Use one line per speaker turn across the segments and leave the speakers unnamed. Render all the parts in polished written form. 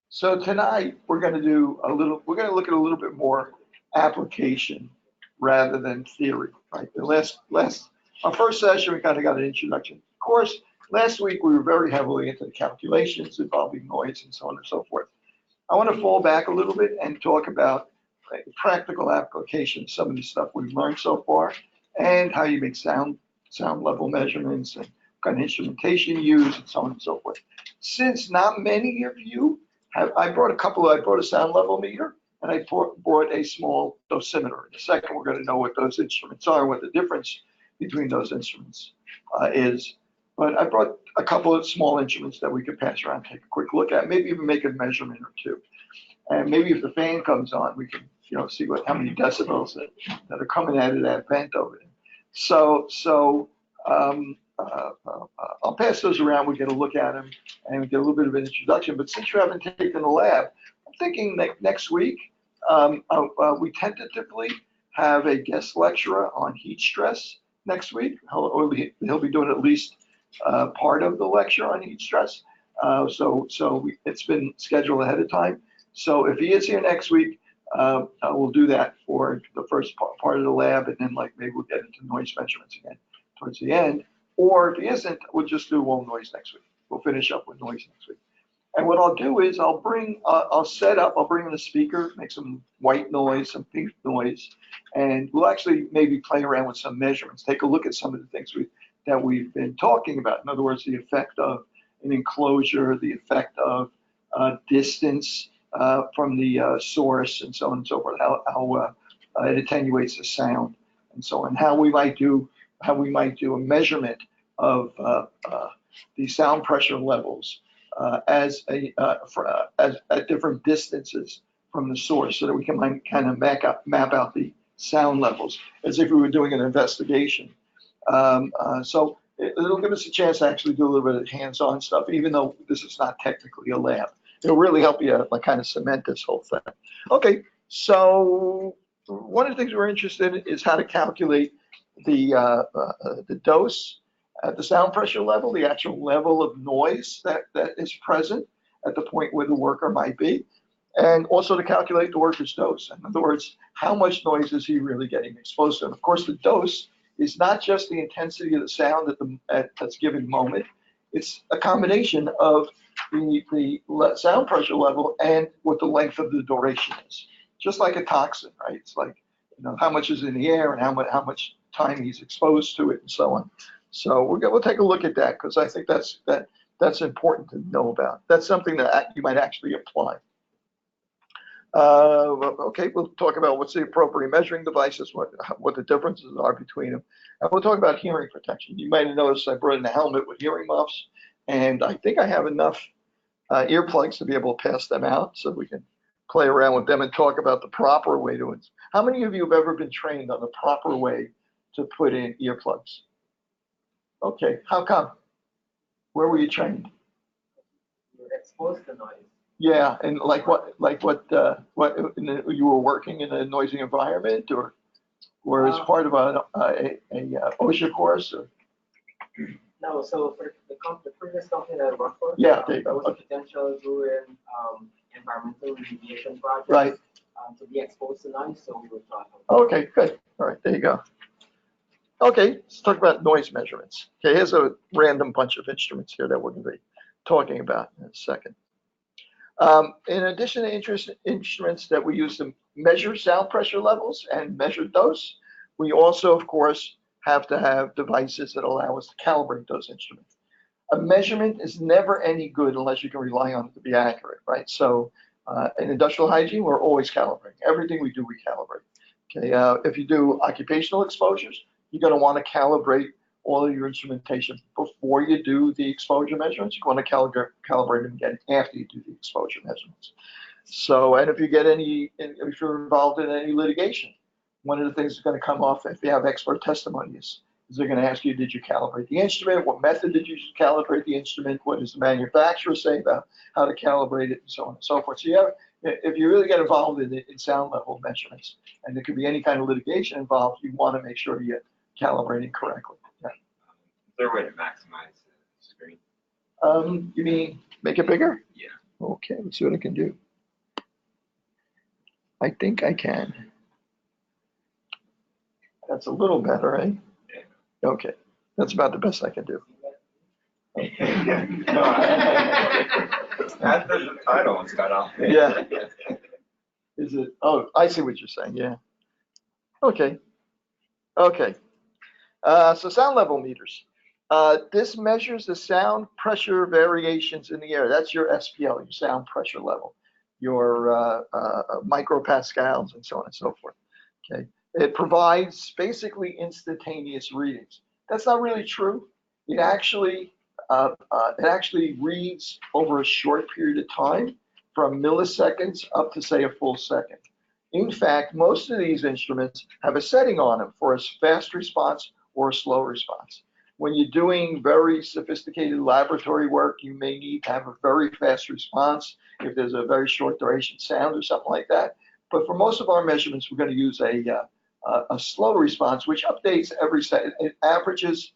So tonight we're going to do a little. We're going to look at a little bit more application rather than theory. Right. Our first session we kind of got an introduction. Of course, last week we were very heavily into the calculations involving noise and so on and so forth. I want to fall back a little bit and talk about practical application, some of the stuff we've learned so far, and how you make sound level measurements and kind of instrumentation used and so on and so forth. Since not many of you have, I brought a sound level meter and I brought a small dosimeter. In a second, we're going to know what those instruments are, what the difference between those instruments is. But I brought a couple of small instruments that we could pass around, take a quick look at, maybe even make a measurement or two. And maybe if the fan comes on, we can, see how many decibels that are coming out of that vent over there. So I'll pass those around. We get a look at them and we get a little bit of an introduction. But since you haven't taken the lab, I'm thinking that next week we tentatively have a guest lecturer on heat stress next week. He'll be doing at least part of the lecture on heat stress. It's been scheduled ahead of time. So if he is here next week, we'll do that for the first part of the lab, and then maybe we'll get into noise measurements again towards the end. Or if he isn't, we'll just do all noise next week. We'll finish up with noise next week. And what I'll do is I'll bring in a speaker, make some white noise, some pink noise, and we'll actually maybe play around with some measurements, take a look at some of the things that we've been talking about. In other words, the effect of an enclosure, the effect of distance from the source, and so on and so forth, how it attenuates the sound, and so on, how we might do a measurement of the sound pressure levels at different distances from the source, so that we can kind of map out the sound levels as if we were doing an investigation. So it'll give us a chance to actually do a little bit of hands-on stuff, even though this is not technically a lab. It'll really help you kind of cement this whole thing. Okay, so one of the things we're interested in is how to calculate the dose at the sound pressure level, the actual level of noise that is present at the point where the worker might be, and also to calculate the worker's dose. In other words, how much noise is he really getting exposed to? And of course, the dose is not just the intensity of the sound at that's given moment. It's a combination of the sound pressure level and what the length of the duration is. Just like a toxin, right? It's like, how much is in the air and how much time he's exposed to it and so on. So we'll take a look at that, because I think that's important to know about. That's something that you might actually apply. Okay, we'll talk about what's the appropriate measuring devices, what the differences are between them. And we'll talk about hearing protection. You might have noticed I brought in a helmet with hearing muffs, and I think I have enough earplugs to be able to pass them out, so we can play around with them and talk about the proper way to it. How many of you have ever been trained on the proper way to put in earplugs? Okay, how come? Where were you trained?
You're exposed to noise.
Yeah, and what you were working in a noisy environment, or as part of a OSHA course? Or?
No, so for the previous company that I worked for,
yeah, there you go.
there was a potential doing environmental remediation project,
right,
to be exposed to noise, so we were taught.
Okay, good. All right, there you go. Okay, let's talk about noise measurements. Okay, here's a random bunch of instruments here that we're going to be talking about in a second. In addition to instruments that we use to measure sound pressure levels and measure dose, we also, of course, have to have devices that allow us to calibrate those instruments. A measurement is never any good unless you can rely on it to be accurate, right? So in industrial hygiene, we're always calibrating. Everything we do, we calibrate. Okay, if you do occupational exposures, you're going to want to calibrate all of your instrumentation before you do the exposure measurements. You want to calibrate them again after you do the exposure measurements. So, and if you're involved in any litigation, one of the things that's going to come off if you have expert testimony is they're going to ask you, did you calibrate the instrument? What method did you calibrate the instrument? What does the manufacturer say about how to calibrate it, and so on and so forth. So if you really get involved in sound level measurements, and there could be any kind of litigation involved, you want to make sure you're calibrating correctly. Yeah.
Is there a way to maximize the screen?
You mean Make it bigger?
Yeah.
Okay, let's see what I can do. I think I can. That's a little better, eh? Okay, that's about the best I can do.
After the title one's got off.
Yeah. Is it? Oh, I see what you're saying. Yeah. Okay. Okay. So sound level meters. This measures the sound pressure variations in the air. That's your SPL, your sound pressure level, your micropascals, and so on and so forth. Okay. It provides basically instantaneous readings. That's not really true. It actually reads over a short period of time, from milliseconds up to, say, a full second. In fact, most of these instruments have a setting on them for a fast response or a slow response. When you're doing very sophisticated laboratory work, you may need to have a very fast response if there's a very short duration sound or something like that. But for most of our measurements, we're going to use a slow response, which updates every second. It averages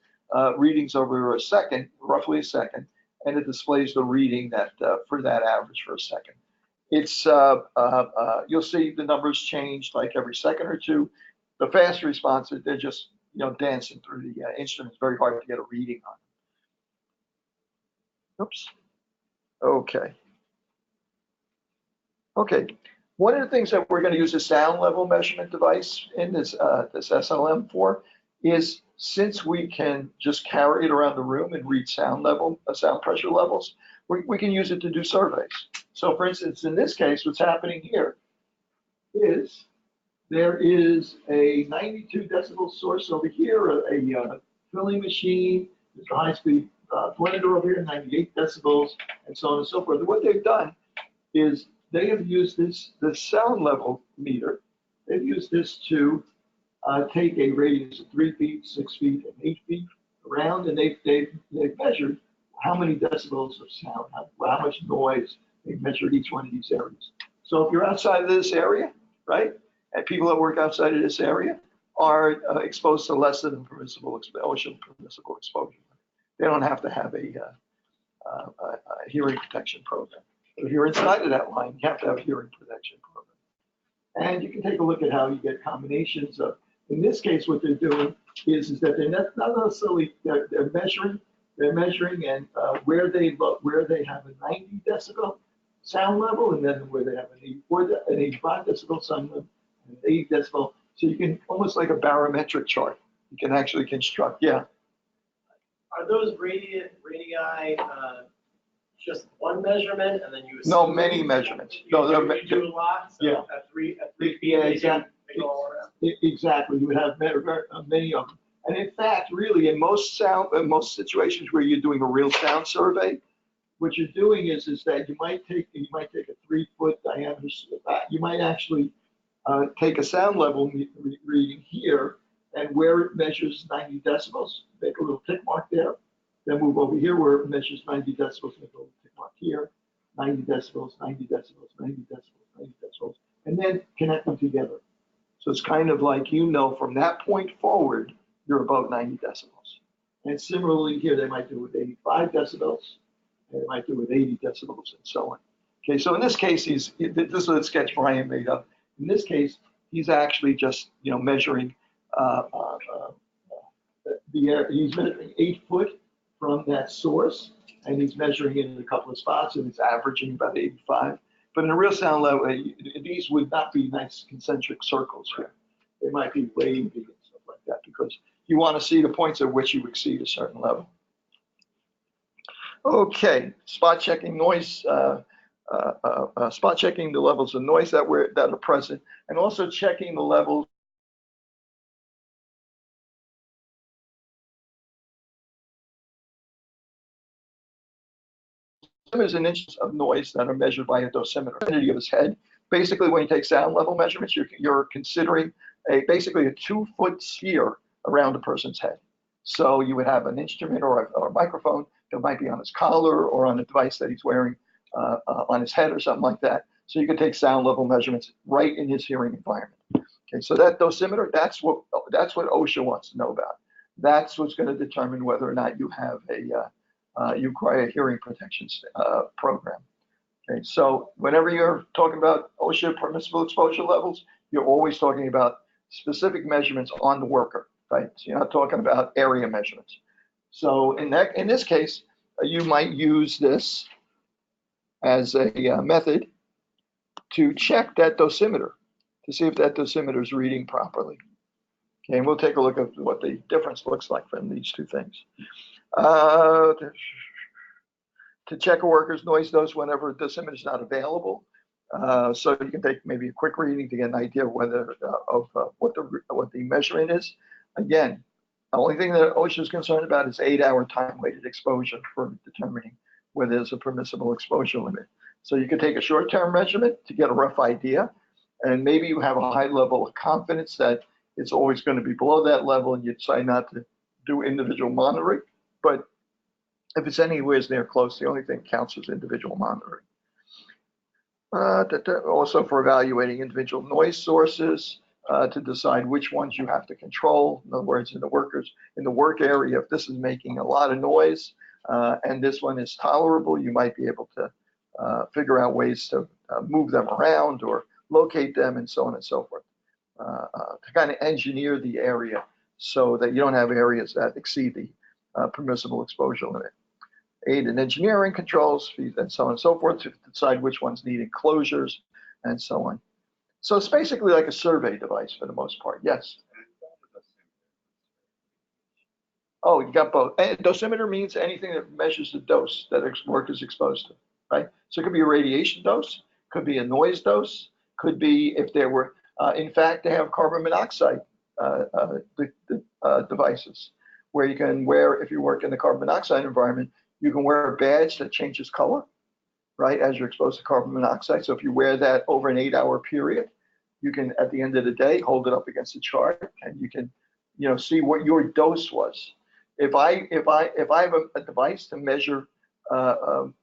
readings over a second, roughly a second, and it displays the reading that for that average for a second. It's you'll see the numbers change like every second or two. The fast response, they're just dancing through the instrument. It's very hard to get a reading on. Oops. Okay. Okay. One of the things that we're going to use a sound level measurement device in this SLM for is, since we can just carry it around the room and read sound pressure levels, we can use it to do surveys. So for instance, in this case, what's happening here is there is a 92 decibel source over here, a filling machine, there's a high-speed blender over here, 98 decibels, and so on and so forth. And what they've done is they have used this sound level meter. They've used this to take a radius of 3 feet, 6 feet, and 8 feet around, and they've measured how many decibels of sound, how much noise. They've measured each one of these areas. So if you're outside of this area, right, and people that work outside of this area are exposed to less than permissible permissible exposure. They don't have to have a hearing protection program. If you're inside of that line, you have to have a hearing protection program. And you can take a look at how you get combinations of. In this case, what they're doing is that they're not necessarily they're measuring and where they have a 90 decibel sound level, and then where they have an 85 decibel sound level, and 80 decibel. So you can, almost like a barometric chart, you can actually construct. Yeah.
Are those radii just one measurement, and then you?
No, many measurements. No,
you do a lot. So
yeah.
At three
yeah, exactly. Exactly. You would have many of them. And in fact, really, in most situations where you're doing a real sound survey, what you're doing is that you might take a 3-foot diameter. You might actually take a sound level reading here, and where it measures 90 decibels, make a little tick mark there. Then move over here where it measures 90 decibels, make a little tick mark here, 90 decibels, 90 decibels, 90 decibels, 90 decibels, and then connect them together. So it's kind of like, from that point forward, you're above 90 decibels. And similarly here, they might do it with 85 decibels, and they might do it with 80 decibels, and so on. Okay, so in this case, this is a sketch Brian made up. In this case, he's actually just, measuring he's measuring 8 foot from that source, and he's measuring it in a couple of spots, and it's averaging about 85. But in a real sound level, these would not be nice concentric circles here. They might be wavy and stuff like that, because you want to see the points at which you exceed a certain level. Okay, spot checking noise, spot checking the levels of noise that are present, and also checking the levels is an inch of noise that are measured by a dosimeter of his head. Basically, when you take sound level measurements, you're considering basically a 2-foot sphere around a person's head. So you would have an instrument or a microphone that might be on his collar or on a device that he's wearing on his head or something like that. So you can take sound level measurements right in his hearing environment. Okay, so that dosimeter, that's what OSHA wants to know about. That's what's going to determine whether or not you have you require a hearing protection program. Okay, so whenever you're talking about OSHA permissible exposure levels, you're always talking about specific measurements on the worker, right? So you're not talking about area measurements. So in this case, you might use this as a method to check that dosimeter, to see if that dosimeter is reading properly. Okay, and we'll take a look at what the difference looks like from these two things. To check a worker's noise dose whenever a dosimeter is not available. So you can take maybe a quick reading to get an idea of whether what the measurement is. Again, the only thing that OSHA is concerned about is 8-hour time-weighted exposure for determining whether there's a permissible exposure limit. So you can take a short-term measurement to get a rough idea, and maybe you have a high level of confidence that it's always going to be below that level, and you decide not to do individual monitoring. But if it's anywhere near close, the only thing that counts is individual monitoring. Also for evaluating individual noise sources to decide which ones you have to control. In other words, in the work area, if this is making a lot of noise and this one is tolerable, you might be able to figure out ways to move them around or locate them and so on and so forth, to kind of engineer the area so that you don't have areas that exceed the permissible exposure limit. Aid in engineering controls, and so on and so forth, to decide which ones need enclosures and so on. So it's basically like a survey device for the most part. Yes. Oh, you got both. And dosimeter means anything that measures the dose that a worker is exposed to, right? So it could be a radiation dose, could be a noise dose, could be if there were, in fact, they have carbon monoxide devices where you can wear, if you work in the carbon monoxide environment, you can wear a badge that changes color, right, as you're exposed to carbon monoxide. So if you wear that over an 8-hour period, you can, at the end of the day, hold it up against the chart, and you can, see what your dose was. If I have a device to measure carbon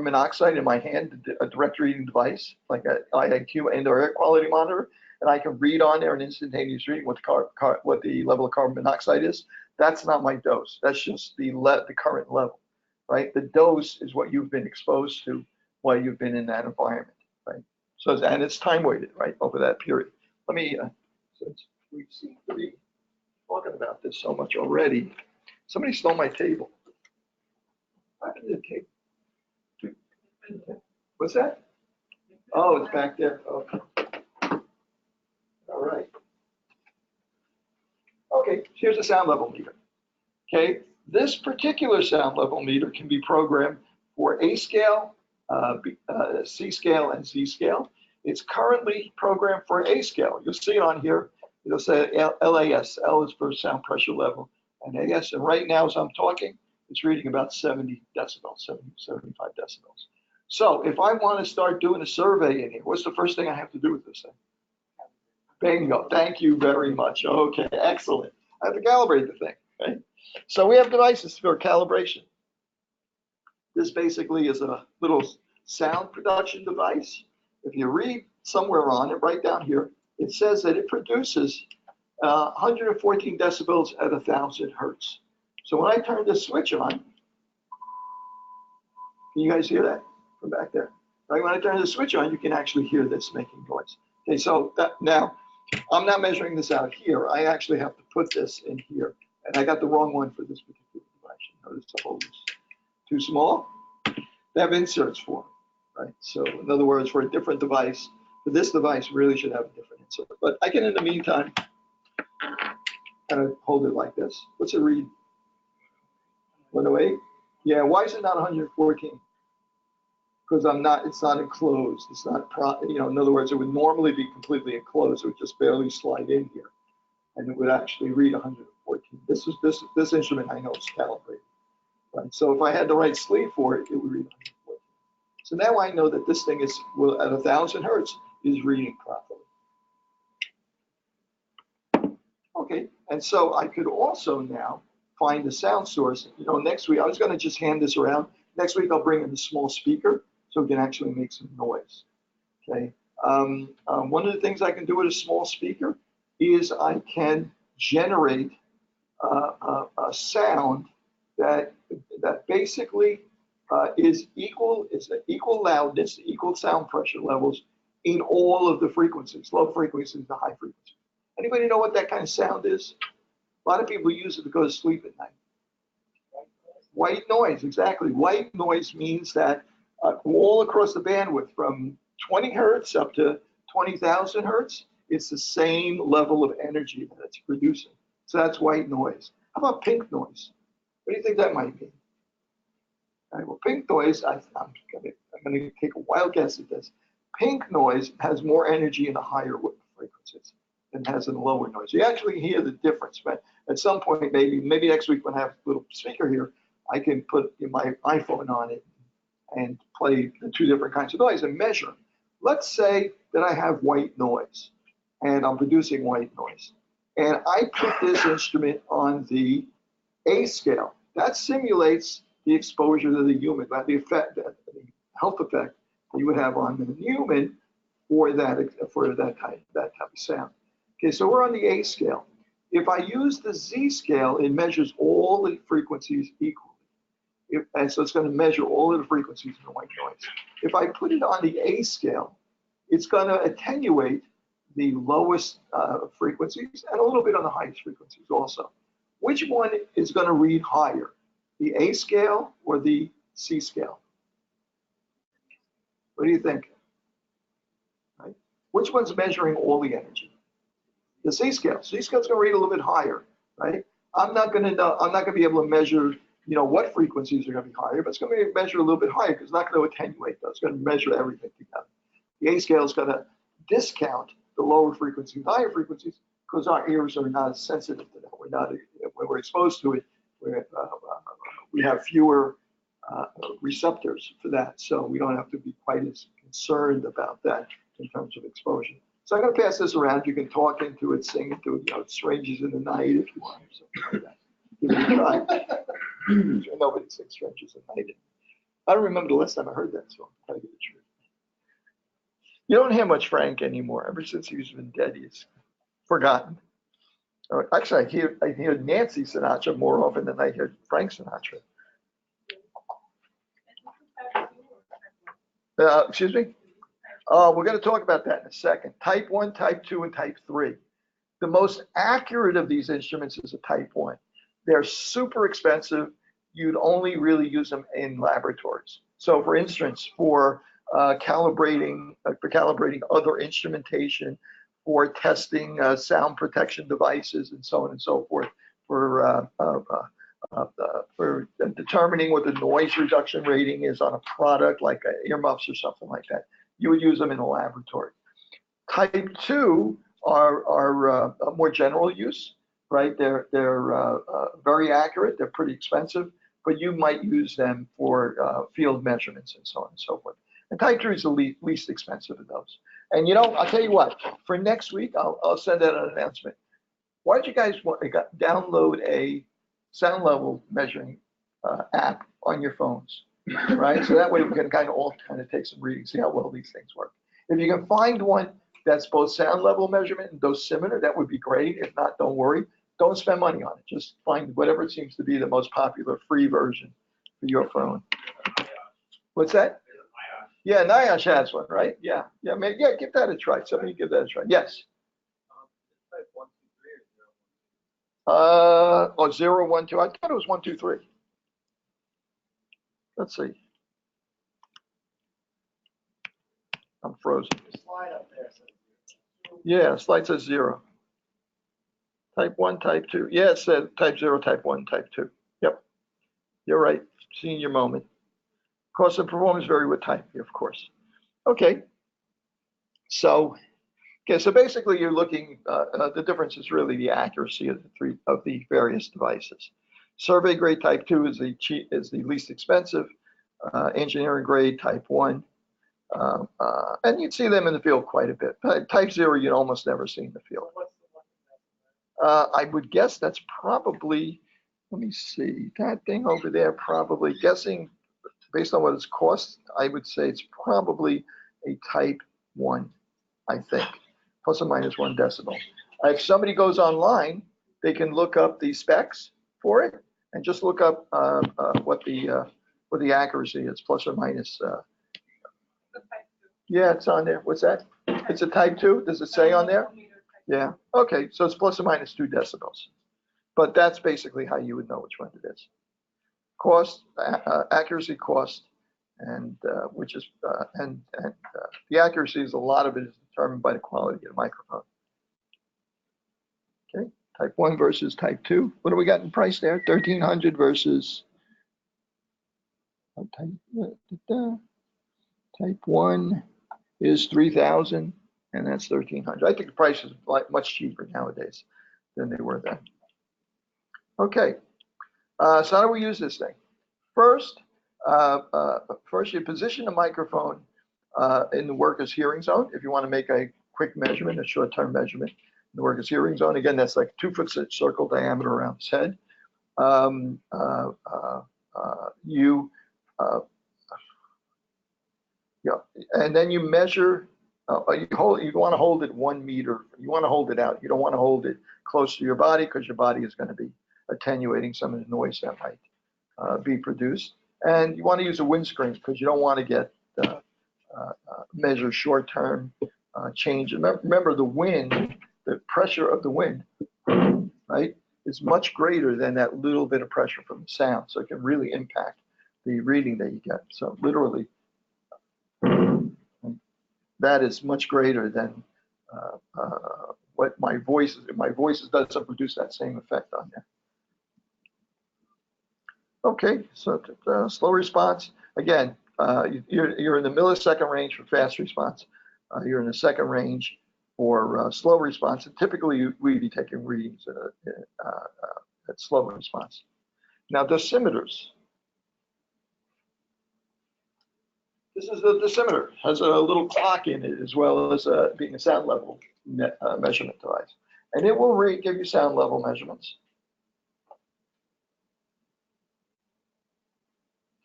monoxide in my hand, a direct reading device like an IAQ indoor air quality monitor, and I can read on there an instantaneous reading what the level of carbon monoxide is, that's not my dose. That's just the current level, right? The dose is what you've been exposed to while you've been in that environment, right? So, and it's time weighted, right, over that period. Let me, since we seem to be talking about this so much already, somebody stole my table. What happened to the table? What's that? Oh, it's back there. Okay. All right. Okay, here's a sound level meter. Okay, this particular sound level meter can be programmed for A scale, C scale, and Z scale. It's currently programmed for A scale. You'll see it on here. It'll say LAS. L is for sound pressure level, and AS. And right now, as I'm talking, it's reading about 70 decibels, 75 decibels. So if I want to start doing a survey in here, what's the first thing I have to do with this thing? Bingo. Thank you very much. Okay, excellent. I have to calibrate the thing, right? So we have devices for calibration. This basically is a little sound production device. If you read somewhere on it, right down here, it says that it produces 114 decibels at 1,000 hertz. So when I turn this switch on, can you guys hear that from back there? Right, when I turn the switch on, you can actually hear this making noise. Okay, so now, I'm not measuring this out here. I actually have to put this in here. And I got the wrong one for this particular device. Notice the hole is too small. They have inserts for it, right? So in other words, for a different device, for this device really should have a different insert. But I can, in the meantime, kind of hold it like this. What's it read? 108? Yeah, why is it not 114? Because it's not enclosed. It's not, in other words, it would normally be completely enclosed. It would just barely slide in here, and it would actually read 114. This instrument I know is calibrated, right? So if I had the right sleeve for it, it would read 114. So now I know that this thing is at 1,000 hertz is reading properly. Okay, and so I could also now find the sound source. Next week I was going to just hand this around. Next week I'll bring in a small speaker, so it can actually make some noise, okay? One of the things I can do with a small speaker is I can generate a sound that that basically is an equal loudness, equal sound pressure levels in all of the frequencies, low frequencies to high frequencies. Anybody know what that kind of sound is? A lot of people use it to go to sleep at night. White noise, exactly. White noise means that all across the bandwidth from 20 hertz up to 20,000 hertz, it's the same level of energy that it's producing. So that's white noise. How about pink noise? What do you think that might mean? All right, well, pink noise, I'm going to take a wild guess at this. Pink noise has more energy in the higher frequencies than it has in the lower noise. You actually hear the difference, but at some point, maybe next week when I have a little speaker here, I can put my iPhone on it and play the two different kinds of noise and measure. Let's say that I have white noise and I'm producing white noise. And I put this instrument on the A scale. That simulates the exposure to the human, the effect, the health effect that you would have on the human for that type of sound. Okay, so we're on the A scale. If I use the Z scale, it measures all the frequencies equally. And so it's going to measure all of the frequencies in white noise. If I put it on the A scale, it's going to attenuate the lowest frequencies and a little bit on the highest frequencies also. Which one is going to read higher, the A scale or the C scale? What do you think? Right? Which one's measuring all the energy? The C scale. C scale is going to read a little bit higher, right? I'm not going to be able to measure, what frequencies are going to be higher, but it's going to measure a little bit higher because it's not going to attenuate those. It's going to measure everything together. The A scale is going to discount the lower frequencies, higher frequencies, because our ears are not as sensitive to that. When we're exposed to it, we have fewer receptors for that, so we don't have to be quite as concerned about that in terms of exposure. So I'm going to pass this around. You can talk into it, sing into it, Strangers in the Night if you want, or something like that. Give it a try. Nobody sings Strangers in the Night. I don't remember the last time I heard that song. I gotta get the truth. You don't hear much Frank anymore. Ever since he's been dead, he's forgotten. Actually, I hear Nancy Sinatra more often than I hear Frank Sinatra. Excuse me? We're going to talk about that in a second. Type 1, Type 2, and Type 3. The most accurate of these instruments is a Type 1. They're super expensive. You'd only really use them in laboratories. So for instance, for calibrating other instrumentation, for testing sound protection devices and so on and so forth, for determining what the noise reduction rating is on a product like earmuffs or something like that, you would use them in a laboratory. Type 2 are more general use, right? They're very accurate. They're pretty expensive, but you might use them for field measurements and so on and so forth. And Type 3 is the least expensive of those. And I'll tell you what, for next week, I'll send out an announcement. Why don't you guys download a sound level measuring app on your phones, right? So that way we can kind of take some readings, see how well these things work. If you can find one that's both sound level measurement and dosimeter, that would be great. If not, don't worry. Don't spend money on it. Just find whatever seems to be the most popular free version for your phone. What's that? Yeah, NIOSH has one, right? Yeah, give that a try. Somebody give that a try. Yes. 0, 1, 2. I thought it was 1, 2, 3. Let's see. I'm frozen.
Slide up there.
Yeah, slide says 0. Type 1, Type 2. Yeah, it said Type 0, Type 1, Type 2. Yep. You're right. Seeing your moment. Cost of performance vary with type, of course. Okay. So basically you're looking, the difference is really the accuracy of the various devices. Survey grade Type 2 is the least expensive. Engineering grade Type 1. And you'd see them in the field quite a bit. Type 0, you'd almost never see in the field. I would guess that's probably, let me see, that thing over there, probably guessing based on what it's cost, I would say it's probably a Type 1, I think, plus or minus 1 decibel. If somebody goes online, they can look up the specs for it, And just look up what the accuracy is, plus or minus. Yeah, it's on there. What's that? It's a type 2. Does it say on there? Yeah. Okay, so it's plus or minus 2 decibels. But that's basically how you would know which one it is. Cost, accuracy, cost, and which is the accuracy is a lot of it is determined by the quality of the microphone. Okay, type 1 versus type 2. What do we got in price there? 1,300 versus type 1 is 3,000, and that's 1,300. I think the price is much cheaper nowadays than they were then. Okay, so how do we use this thing? First, you position the microphone in the worker's hearing zone. If you want to make a quick measurement, a short-term measurement in the worker's hearing zone, again, that's like 2-foot circle diameter around his head. And then you measure. You want to hold it 1 meter. You want to hold it out. You don't want to hold it close to your body because your body is going to be attenuating some of the noise that might be produced. And you want to use a windscreen because you don't want to get measure short-term change. Remember, the wind, the pressure of the wind, right, is much greater than that little bit of pressure from the sound. So it can really impact the reading that you get. So literally, that is much greater than what my voice is. My voice doesn't produce that same effect on there. Okay, so slow response. Again, you're in the millisecond range for fast response. You're in the second range for slow response. And typically, we'd be taking readings at slow response. Now, dosimeters. This is the dosimeter. Has a little clock in it as well as being a sound level measurement device. And it will give you sound level measurements.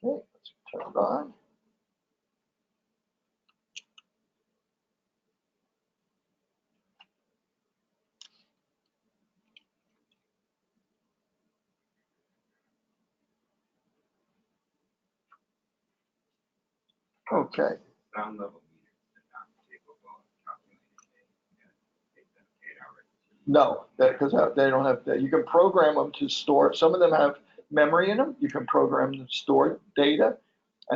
Okay, let's turn it on. Okay.
Sound level meters are not capable of calculating.
No, because they don't have that. You can program them to store. Some of them have memory in them. You can program them to store data,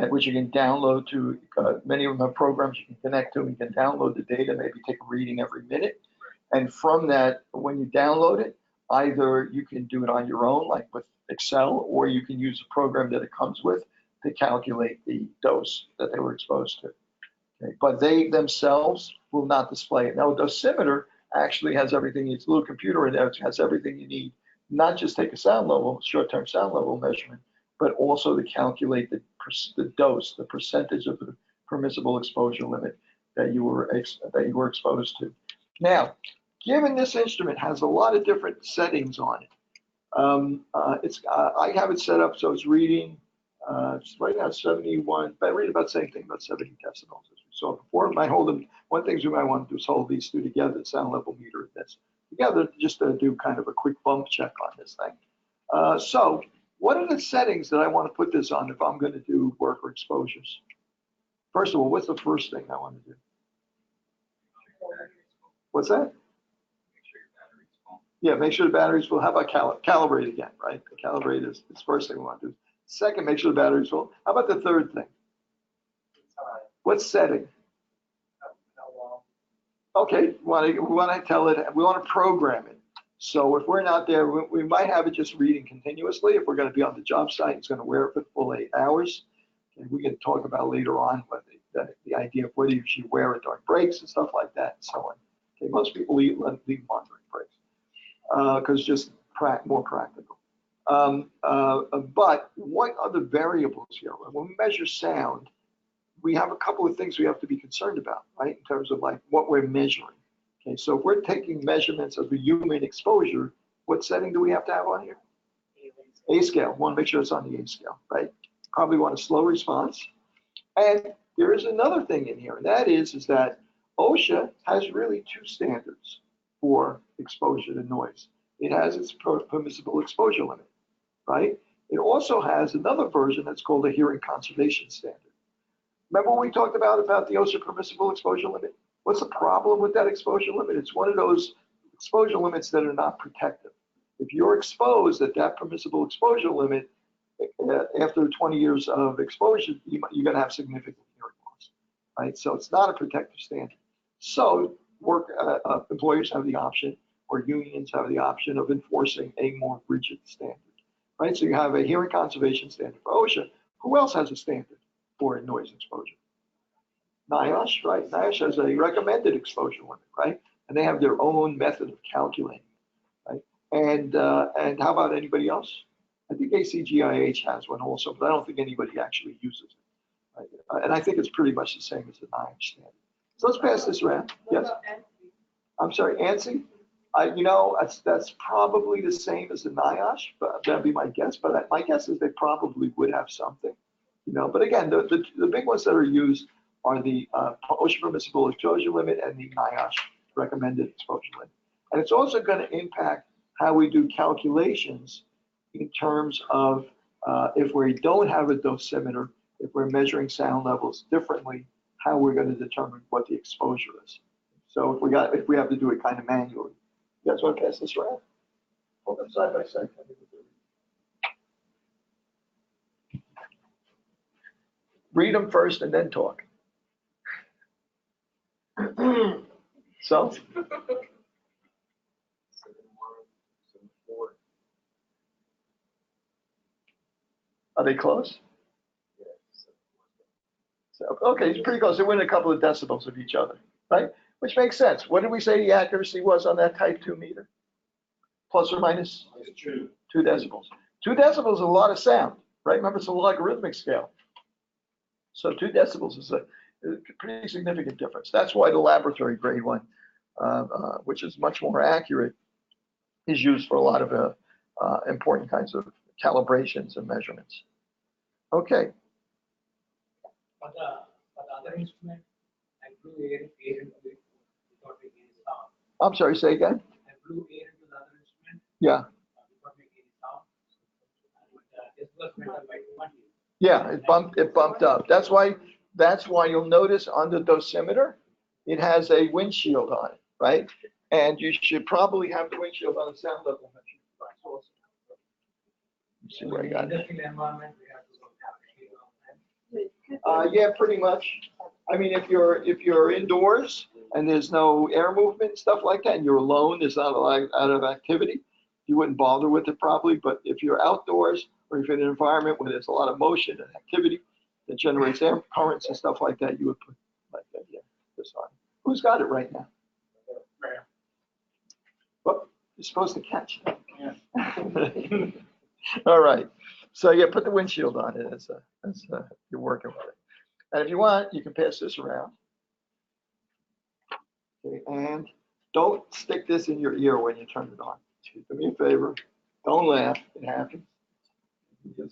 which you can download to. Many of them have programs you can connect to. You can download the data, maybe take a reading every minute. And from that, when you download it, either you can do it on your own, like with Excel, or you can use a program that it comes with to calculate the dose that they were exposed to. Okay. But they themselves will not display it. Now, a dosimeter actually has everything. It's a little computer in there. It has everything you need, not just take a sound level, short-term sound level measurement, but also to calculate the dose, the percentage of the permissible exposure limit that you were exposed to. Now, given this instrument has a lot of different settings on it, I have it set up so it's reading. Right now 71, but I read about the same thing, about 70 decibels as we saw before. Might hold them. One thing we might want to do is hold these two together, the sound level meter and this together, just to do kind of a quick bump check on this thing. So what are the settings that I want to put this on if I'm going to do worker exposures? First of all, what's the first thing I want to do? What's that?
Make sure your battery's full.
Yeah, make sure the battery's full. How about calibrate again, right? The calibrate is the first thing we want to do. Second, make sure the battery's full. How about the third thing? What setting? Okay, we want to tell it, we want to program it. So if we're not there, we might have it just reading continuously. If we're going to be on the job site, it's going to wear it for the full 8 hours. And we can talk about later on what the idea of whether you should wear it during breaks and stuff like that and so on. Okay, most people leave them on during breaks because it's just more practical. But what are the variables here? When we measure sound, we have a couple of things we have to be concerned about, right? In terms of like what we're measuring. Okay, so if we're taking measurements of the human exposure, what setting do we have to have on here? A scale. We want to make sure it's on the A scale, right? Probably want a slow response. And there is another thing in here, and that is that OSHA has really 2 standards for exposure to noise. It has its permissible exposure limit, right? It also has another version that's called a hearing conservation standard. Remember what we talked about the OSHA permissible exposure limit? What's the problem with that exposure limit? It's one of those exposure limits that are not protective. If you're exposed at that permissible exposure limit, after 20 years of exposure, you're going to have significant hearing loss, right? So it's not a protective standard. So employers have the option, or unions have the option of enforcing a more rigid standard, right? So you have a hearing conservation standard for OSHA. Who else has a standard for noise exposure? NIOSH, right? NIOSH has a recommended exposure limit, right? And they have their own method of calculating, right? And how about anybody else? I think ACGIH has one also, but I don't think anybody actually uses it. Right? And I think it's pretty much the same as the NIOSH standard. So let's pass this around. Yes? I'm sorry, ANSI? That's probably the same as the NIOSH, but that'd be my guess. But my guess is they probably would have something, But again, the big ones that are used are the OSHA permissible exposure limit and the NIOSH recommended exposure limit. And it's also going to impact how we do calculations in terms of if we don't have a dosimeter, if we're measuring sound levels differently, how we're going to determine what the exposure is. So if we have to do it kind of manually. You guys want to pass this around? Hold them side by side. Read them first and then talk. So? Are they close? So, okay, it's pretty close. They're within a couple of decibels of each other, right? Which makes sense. What did we say the accuracy was on that type 2 meter? Plus or minus? 2 decibels. 2 decibels is a lot of sound, right? Remember, it's a logarithmic scale. So 2 decibels is a pretty significant difference. That's why the laboratory grade one, which is much more accurate, is used for a lot of important kinds of calibrations and measurements. Okay.
For the other instrument, I blew air into it without making any sound.
I'm sorry, say again?
I blew air into the other instrument.
Yeah.
Without making any sound. This was measured by 20.
Yeah, it bumped up. That's why you'll notice on the dosimeter, it has a windshield on it, right? And you should probably have the windshield on the sound level measuring device also. Let's see where I got it.
Industrial environment, we have to
Yeah, pretty much. I mean, if you're indoors and there's no air movement and stuff like that, and you're alone, there's not a lot of activity, you wouldn't bother with it probably. But if you're outdoors or if you're in an environment where there's a lot of motion and activity that generates air currents and stuff like that, you would put like that. Yeah, this on. Who's got it right now? Well, you're supposed to catch it. Yeah. All right. So yeah, put the windshield on it as you're working with it. And if you want, you can pass this around. Okay, and don't stick this in your ear when you turn it on. Do me a favor. Don't laugh. It happens. Get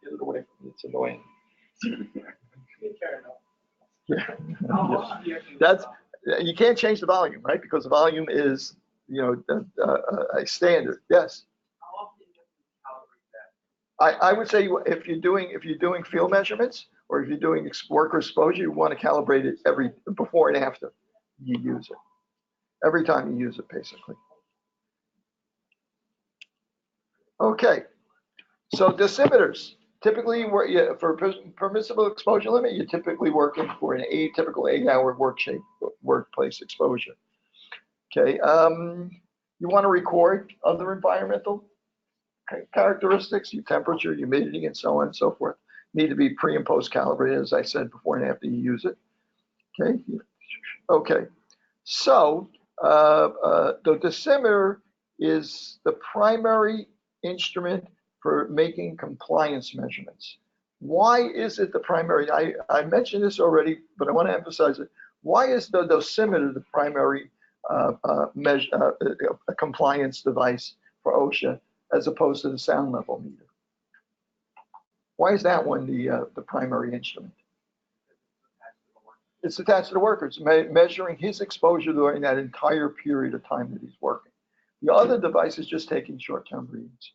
it away from me. It's annoying. Yeah. That's you can't change the volume, right? Because the volume is, a standard. Yes.
How often do you calibrate that?
I would say if you're doing field measurements or if you're doing worker exposure, you want to calibrate it before and after you use it. Every time you use it, basically. Okay. So dosimeters. Typically, for permissible exposure limit, you're typically working for an typical 8-hour workplace exposure. Okay. You want to record other environmental characteristics, your temperature, humidity, and so on and so forth. Need to be pre and post calibrated, as I said, before and after you use it. Okay. Okay. So the dosimeter is the primary instrument for making compliance measurements. Why is it the primary? I mentioned this already, but I want to emphasize it. Why is the dosimeter the primary compliance device for OSHA as opposed to the sound level meter? Why is that one the primary instrument? It's attached to the worker. It's measuring his exposure during that entire period of time that he's working. The other device is just taking short-term readings.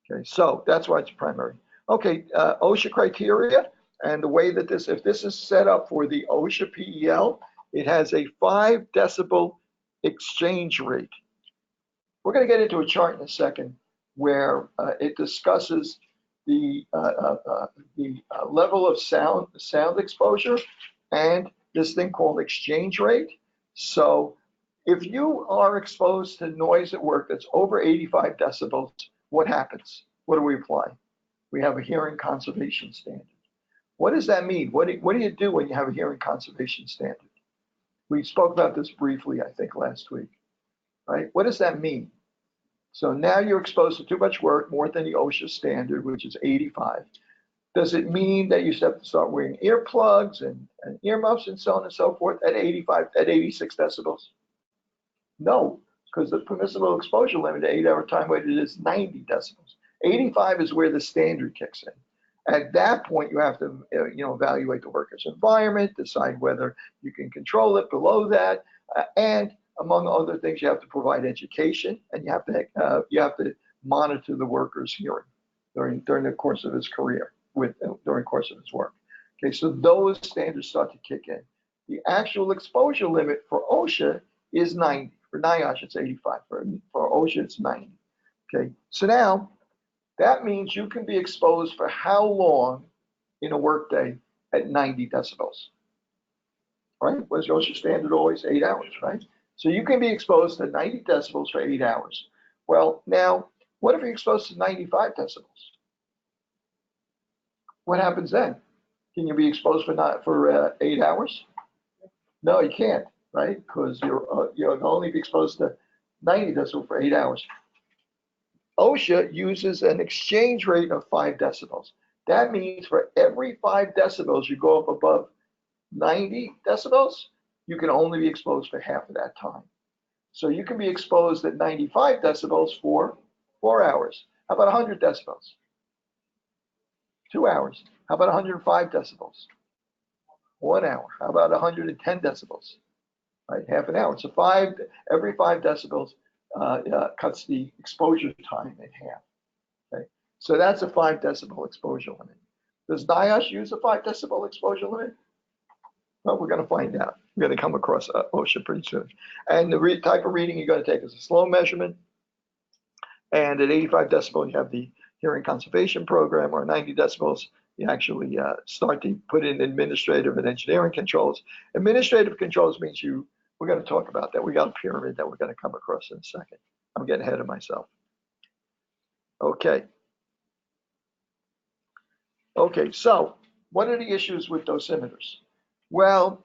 Okay, so that's why it's primary. Okay, OSHA criteria, and the way that if this is set up for the OSHA PEL, it has a 5 decibel exchange rate. We're going to get into a chart in a second where it discusses the level of sound exposure and this thing called exchange rate. So if you are exposed to noise at work that's over 85 decibels, what happens? What do we apply? We have a hearing conservation standard. What does that mean? What do you do when you have a hearing conservation standard? We spoke about this briefly, I think, last week, right? What does that mean? So now you're exposed to too much work, more than the OSHA standard, which is 85. Does it mean that you have to start wearing earplugs and earmuffs and so on and so forth at 86 decibels? No, because the permissible exposure limit to 8-hour time weighted is 90 decibels. 85 is where the standard kicks in. At that point, you have to evaluate the worker's environment, decide whether you can control it below that, and among other things, you have to provide education, and you have to monitor the worker's hearing during the course of his career, during the course of his work. Okay, so those standards start to kick in. The actual exposure limit for OSHA is 90. For NIOSH, it's 85. For OSHA, it's 90. Okay, so now that means you can be exposed for how long in a workday at 90 decibels? Right? What's the OSHA standard always? 8 hours, right? So you can be exposed to 90 decibels for 8 hours. Well, now, what if you're exposed to 95 decibels? What happens then? Can you be exposed for 8 hours? No, you can't, right? Because you'll only be exposed to 90 decibels for 8 hours. OSHA uses an exchange rate of 5 decibels. That means for every 5 decibels you go up above 90 decibels, you can only be exposed for half of that time. So you can be exposed at 95 decibels for 4 hours. How about 100 decibels? 2 hours. How about 105 decibels? 1 hour. How about 110 decibels? Right, half an hour. So every 5 decibels cuts the exposure time in half. Okay, so that's a 5 decibel exposure limit. Does NIOSH use a 5 decibel exposure limit? Well, we're going to find out. We're going to come across OSHA pretty soon. And the type of reading you're going to take is a slow measurement. And at 85 decibels, you have the hearing conservation program, or 90 decibels, you actually start to put in administrative and engineering controls. Administrative controls means we're going to talk about that. We got a pyramid that we're going to come across in a second. I'm getting ahead of myself. Okay. Okay, so what are the issues with dosimeters? Well,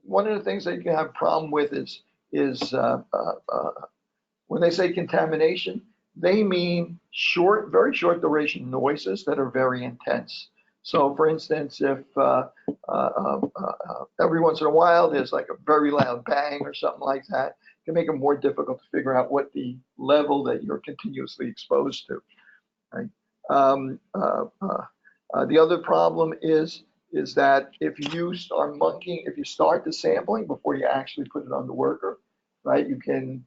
one of the things that you can have a problem with is when they say contamination, they mean very short duration noises that are very intense. So for instance, if every once in a while there's like a very loud bang or something like that, it can make it more difficult to figure out what the level that you're continuously exposed to. Right? The other problem is that if you start the sampling before you actually put it on the worker, right, you can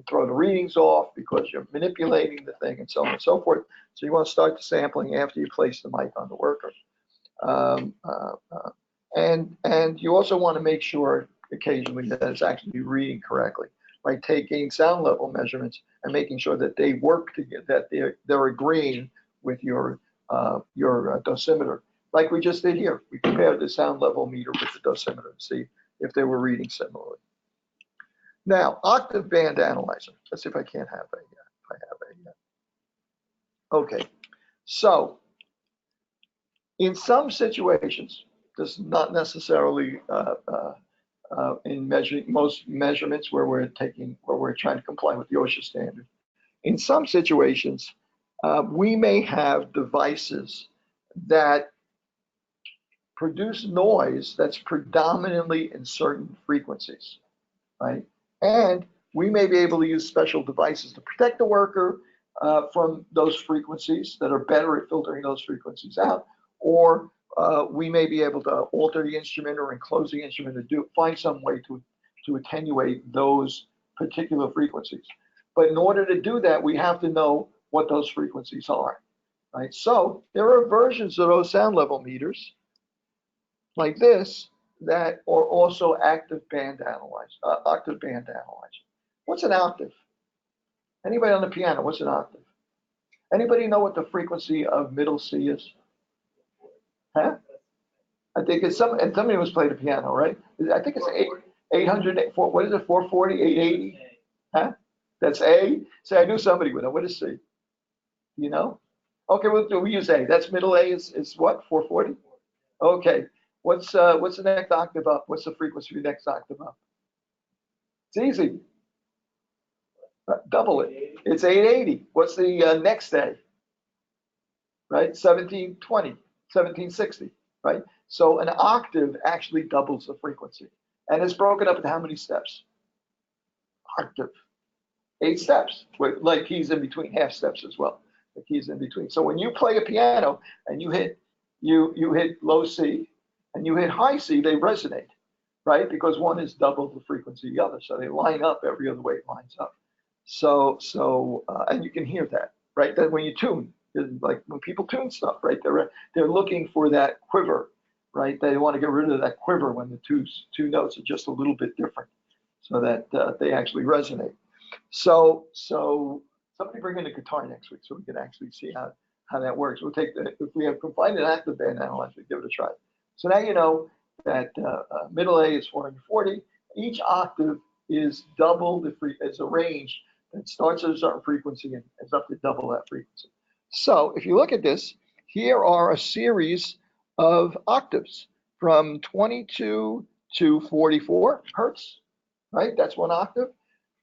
throw the readings off because you're manipulating the thing and so on and so forth. So you want to start the sampling after you place the mic on the worker. And you also want to make sure occasionally that it's actually reading correctly by taking sound level measurements and making sure that they work together, that they're agreeing with your dosimeter. Like we just did here, we compared the sound level meter with the dosimeter to see if they were reading similarly. Now, octave band analyzer. Let's see if I can't have a. If I have a. Okay, so in some situations, this is not necessarily in most measurements where we're trying to comply with the OSHA standard. In some situations, we may have devices that produce noise that's predominantly in certain frequencies, right? And we may be able to use special devices to protect the worker from those frequencies that are better at filtering those frequencies out, or we may be able to alter the instrument or enclose the instrument to find some way to attenuate those particular frequencies. But in order to do that, we have to know what those frequencies are, right? So there are versions of those sound level meters like this that are also active band analyzer, octave band analyzer. What's an octave? Anybody on the piano, what's an octave? Anybody know what the frequency of middle C is? Huh? I think it's and somebody must play the piano, right? I think it's 800, what is it, 440, 880? Huh? That's A? Say, I knew somebody would know. What is C? You know? Okay, we use A. That's middle A is what, 440? Okay. What's the next octave up? What's the frequency of the next octave up? It's easy. Double it. It's 880. What's the next A? Right? 1720, 1760, right? So an octave actually doubles the frequency. And it's broken up into how many steps? Octave. 8 steps, with like keys in between, half steps as well. The keys in between. So when you play a piano and you hit low C and you hit high C, they resonate, right? Because one is double the frequency of the other. So they line up every other way it lines up. So and you can hear that, right? Then when you tune, like when people tune stuff, right? They're looking for that quiver, right? They want to get rid of that quiver when the two notes are just a little bit different, so that they actually resonate. So somebody bring in a guitar next week so we can actually see how that works. We'll take if we can find an active band analyzer, give it a try. So now you know that middle A is 440. Each octave is double is a range that starts at a certain frequency and is up to double that frequency. So if you look at this, here are a series of octaves from 22 to 44 hertz, right? That's one octave.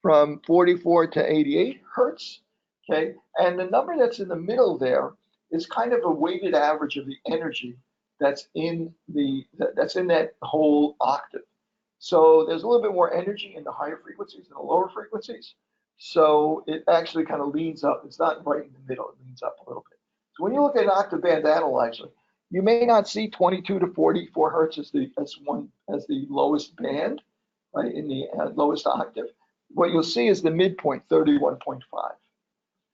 From 44 to 88 hertz, okay? And the number that's in the middle there is kind of a weighted average of the energy that's in that whole octave. So there's a little bit more energy in the higher frequencies than the lower frequencies. So it actually kind of leans up. It's not right in the middle. It leans up a little bit. So when you look at an octave band analyzer, you may not see 22 to 44 hertz as the lowest band, right, in the lowest octave. What you'll see is the midpoint, 31.5.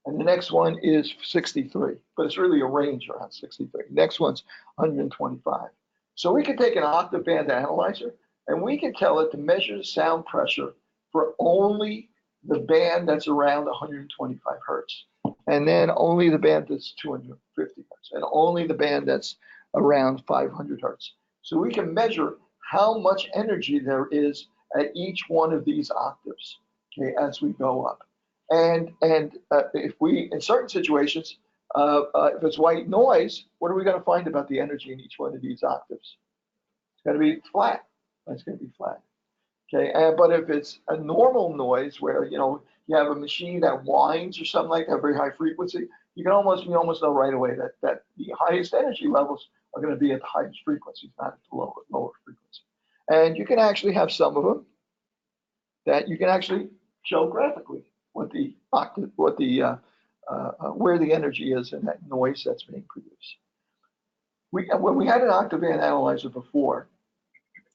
And the next one is 63, but it's really a range around 63. Next one's 125. So we can take an octave band analyzer and we can tell it to measure the sound pressure for only the band that's around 125 hertz. And then only the band that's 250 hertz. And only the band that's around 500 hertz. So we can measure how much energy there is at each one of these octaves, okay, as we go up. And if we, in certain situations, if it's white noise, what are we going to find about the energy in each one of these octaves? It's going to be flat. It's going to be flat. Okay, but if it's a normal noise where you have a machine that whines or something like that, very high frequency, you almost know right away that the highest energy levels are going to be at the highest frequencies, not at the lower frequency. And you can actually have some of them that you can actually show graphically what the octave, where the energy is in that noise that's being produced. When we had an octave band analyzer before,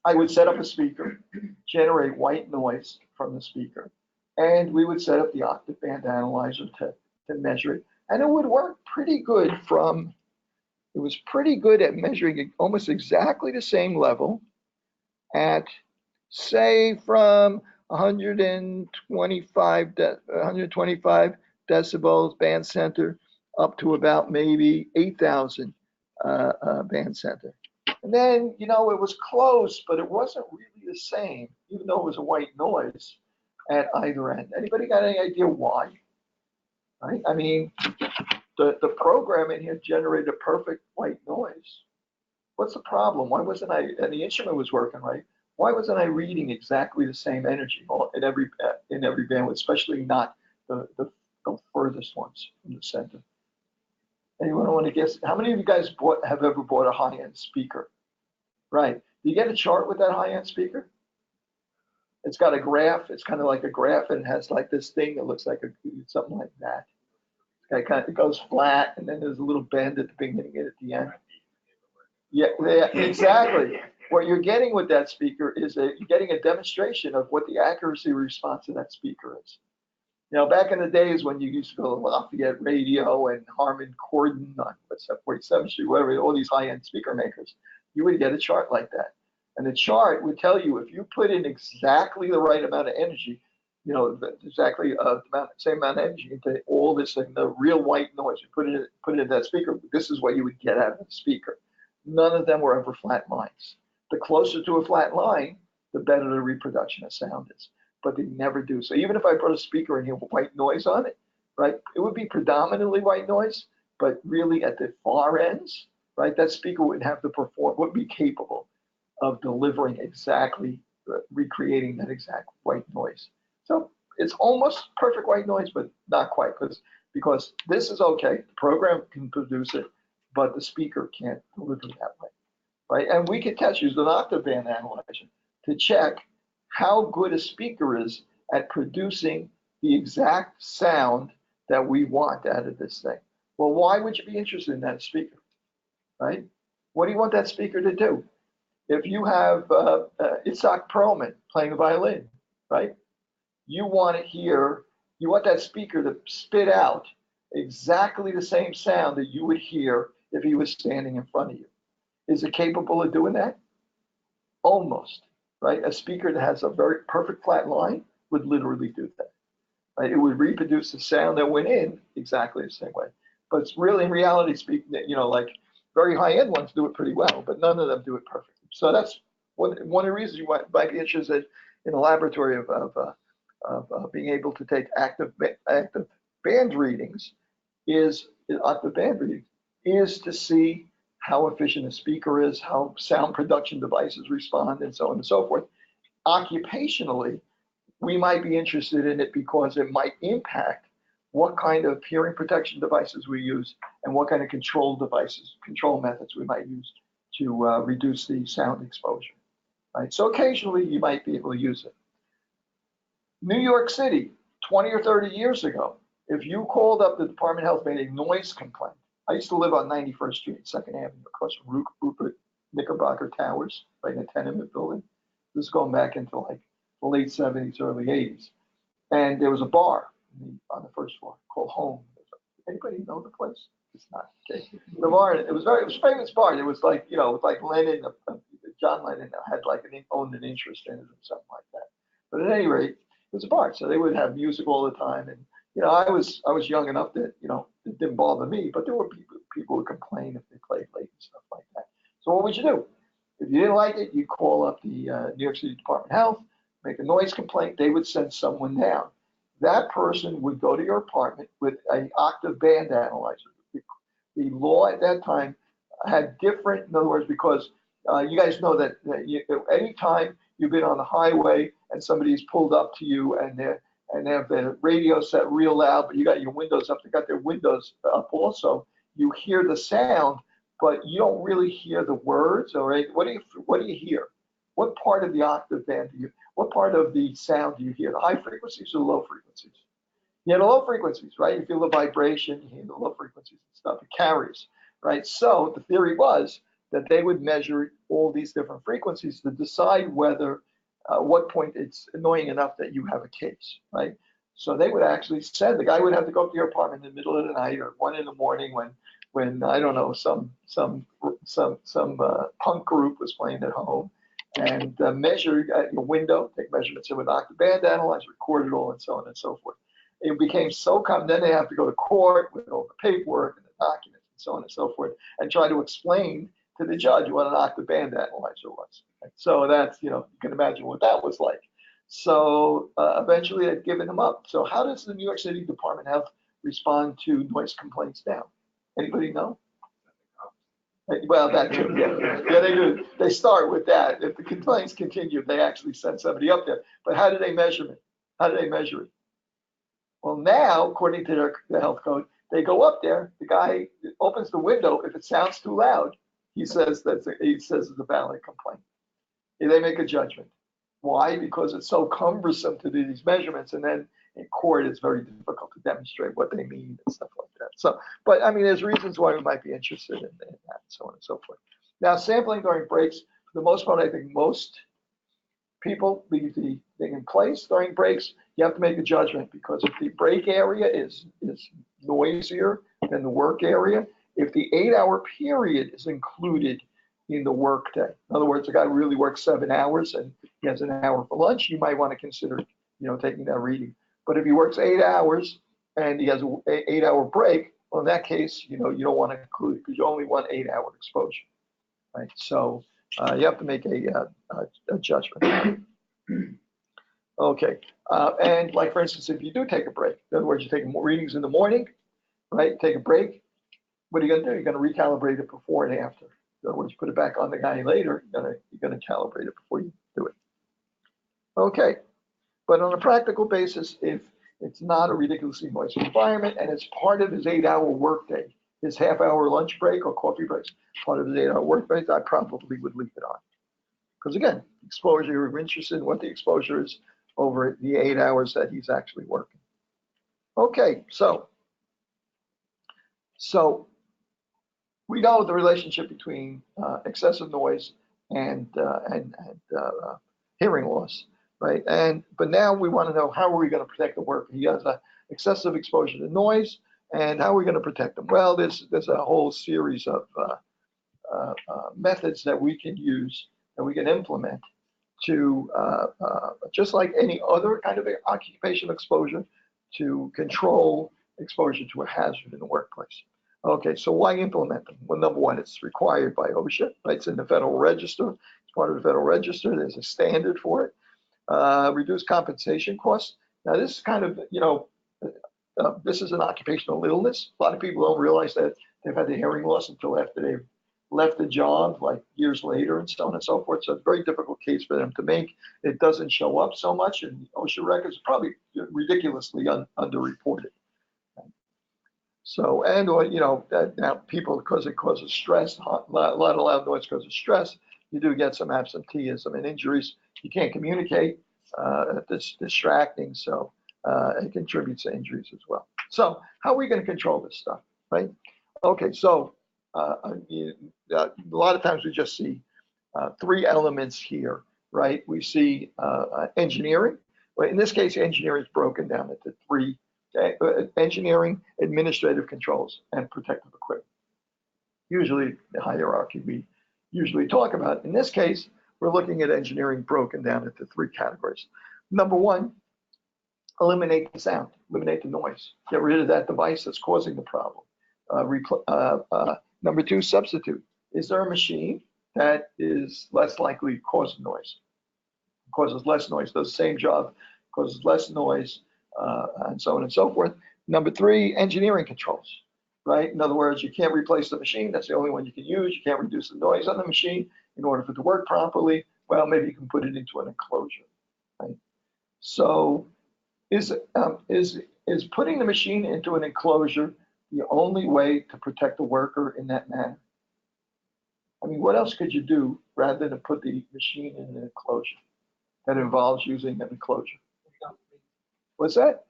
I would set up a speaker, generate white noise from the speaker, and we would set up the octave band analyzer to measure it. And it would work pretty good it was pretty good at measuring almost exactly the same level at, say, from 125 decibels band center up to about maybe 8,000 band center. And then, it was close, but it wasn't really the same, even though it was a white noise at either end. Anybody got any idea why? Right? I mean, the program in here generated a perfect white noise. What's the problem? Why wasn't and the instrument was working right. Why wasn't I reading exactly the same energy in every bandwidth, especially not the furthest ones from the center? Anyone want to guess? How many of you guys have ever bought a high-end speaker? Right. Do you get a chart with that high-end speaker? It's got a graph. It's kind of like a graph, and it has like this thing that looks like something like that. It goes flat, and then there's a little bend at the beginning and at the end. Yeah, exactly. What you're getting with that speaker is you're getting a demonstration of what the accuracy response of that speaker is. You know, back in the days when you used to go to Lafayette Radio and Harman Kardon on what's that, 47th Street, whatever, all these high-end speaker makers, you would get a chart like that. And the chart would tell you if you put in exactly the right amount of energy, you know, exactly same amount of energy into all this thing, the real white noise, you put it in that speaker, this is what you would get out of the speaker. None of them were ever flat lines. The closer to a flat line, the better the reproduction of sound is. But they never do. So even if I put a speaker and you have white noise on it, right, it would be predominantly white noise, but really at the far ends, right, that speaker wouldn't have to perform, wouldn't be capable of delivering exactly, recreating that exact white noise. So it's almost perfect white noise, but not quite, because this is okay. The program can produce it, but the speaker can't deliver that way, right? And we can test use an octave band analyzer to check how good a speaker is at producing the exact sound that we want out of this thing. Well, why would you be interested in that speaker, right? What do you want that speaker to do? If you have Itzhak Perlman playing a violin, right? You want that speaker to spit out exactly the same sound that you would hear if he was standing in front of you. Is it capable of doing that? Almost. Right? A speaker that has a very perfect flat line would literally do that. Right? It would reproduce the sound that went in exactly the same way. But it's really, in reality speaking, you know, like very high-end ones do it pretty well, but none of them do it perfectly. So that's one of the reasons you might be interested in a laboratory of being able to take active band readings is to see how efficient a speaker is, how sound production devices respond, and so on and so forth. Occupationally, we might be interested in it because it might impact what kind of hearing protection devices we use and what kind of control methods we might use to reduce the sound exposure. Right? So occasionally you might be able to use it. New York City, 20 or 30 years ago, if you called up the Department of Health, made a noise complaint. I used to live on 91st Street, 2nd Avenue, across from Rupert Knickerbocker Towers, right in a tenement building. This is going back into like the late 70s, early 80s. And there was a bar on the first floor called Home. Anybody know the place? It's not. Okay. The bar, it was a famous bar. It was like, you know, like Lennon, John Lennon owned an interest in it or something like that. But at any rate, it was a bar. So they would have music all the time. And, you know, I was young enough that, you know, it didn't bother me, but there were people who complained if they played late and stuff like that. So what would you do? If you didn't like it, you call up the New York City Department of Health, make a noise complaint. They would send someone down. That person would go to your apartment with an octave band analyzer. The law at that time had different, in other words, because you guys know that anytime you've been on the highway and somebody's pulled up to you and they have the radio set real loud, but you got your windows up, they got their windows up also, you hear the sound, but you don't really hear the words, all right? What do you hear? What part of the octave band what part of the sound do you hear? The high frequencies or the low frequencies? You hear the low frequencies, right? You feel the vibration, you hear the low frequencies and stuff, it carries, right? So the theory was that they would measure all these different frequencies to decide whether what point it's annoying enough that you have a case, right? So they would actually send, the guy would have to go up to your apartment in the middle of the night or 1 in the morning when I don't know, some punk group was playing at home and measure at your window, take measurements of an octave band analyzer, record it all, and so on and so forth. It became so common, then they have to go to court with all the paperwork and the documents and so on and so forth, and try to explain to the judge what an octave band analyzer was. So that's, you know, you can imagine what that was like. So eventually they've given them up. So how does the New York City Department of Health respond to noise complaints now? Anybody know? Well, that too, yeah, they do. They start with that. If the complaints continue, they actually send somebody up there. But how do they measure it? How do they measure it? Well, now, according to the health code, they go up there. The guy opens the window. If it sounds too loud, he says it's a valid complaint. They make a judgment. Why? Because it's so cumbersome to do these measurements, and then in court it's very difficult to demonstrate what they mean and stuff like that. So, but I mean, there's reasons why we might be interested in that, and so on and so forth. Now, sampling during breaks the most part, I think most people leave the thing in place during breaks. You have to make a judgment, because if the break area is noisier than the work area, if the 8-hour period is included in the work day, in other words, the guy really works 7 hours and he has an hour for lunch, you might want to consider, taking that reading. But if he works 8 hours and he has an 8-hour break, well, in that case, you don't want to include it, because you only want 8-hour exposure, right? So you have to make a judgment. Okay, and like for instance, if you do take a break, in other words, you take more readings in the morning, right? Take a break. What are you going to do? You're going to recalibrate it before and after. In other words, you put it back on the guy later. You're going to calibrate it before you do it. Okay, but on a practical basis, if it's not a ridiculously noisy environment and it's part of his 8-hour workday, his half-hour lunch break or coffee breaks, part of his 8-hour work break, I probably would leave it on. Because again, exposure, you're interested in what the exposure is over the 8 hours that he's actually working. Okay, so we know the relationship between excessive noise and hearing loss, right? But now we want to know, how are we going to protect the worker? He has a excessive exposure to noise, and how are we going to protect him? Well, there's a whole series of methods that we can use, that we can implement to, just like any other kind of occupational exposure, to control exposure to a hazard in the workplace. Okay, so why implement them? Well, number one, it's required by OSHA, right? It's in the Federal Register. It's part of the Federal Register. There's a standard for it. Reduce compensation costs. Now, this is kind of, this is an occupational illness. A lot of people don't realize that they've had the hearing loss until after they've left the job, like years later, and so on and so forth. So it's a very difficult case for them to make. It doesn't show up so much in OSHA records, probably ridiculously underreported. So, and that now people, because it causes stress, a lot of loud noise causes stress, you do get some absenteeism and injuries. You can't communicate, it's distracting, so it contributes to injuries as well. So how are we going to control this stuff, right? Okay, so a lot of times we just see 3 elements here, right? We see engineering. Well, in this case, engineering is broken down into 3. Engineering, administrative controls, and protective equipment. Usually the hierarchy we usually talk about. In this case, we're looking at engineering broken down into 3 categories. Number 1, eliminate the sound, eliminate the noise, get rid of that device that's causing the problem. Number 2, substitute. Is there a machine that is less likely to cause noise? Causes less noise, does the same job, causes less noise, and so on and so forth. Number 3, engineering controls, right? In other words, you can't replace the machine. That's the only one you can use. You can't reduce the noise on the machine in order for it to work properly. Well, maybe you can put it into an enclosure, right? So is putting the machine into an enclosure the only way to protect the worker in that manner? I mean, what else could you do rather than put the machine in an enclosure that involves using an enclosure? What's that?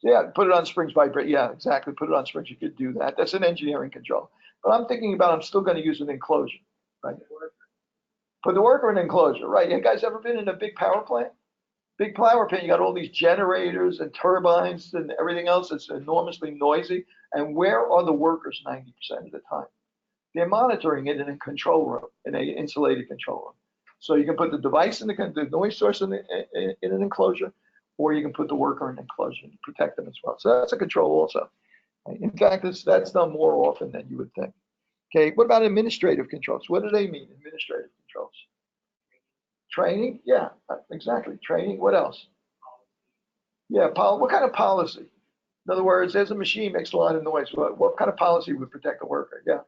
Yeah, put it on springs, vibrate. Yeah, exactly. Put it on springs. You could do that. That's an engineering control. But I'm thinking about, I'm still going to use an enclosure, right? Put the worker in an enclosure, right? You guys ever been in a big power plant? Big power plant, you got all these generators and turbines and everything else. It's enormously noisy. And where are the workers 90% of the time? They're monitoring it in a control room, in an insulated control room. So you can put the device in the noise source in an enclosure, or you can put the worker in an enclosure and protect them as well. So that's a control also. In fact, that's done more often than you would think. Okay, what about administrative controls? What do they mean, administrative controls? Training? Yeah, exactly. Training. What else? Yeah, what kind of policy? In other words, there's a machine makes a lot of noise. What kind of policy would protect the worker? Yeah.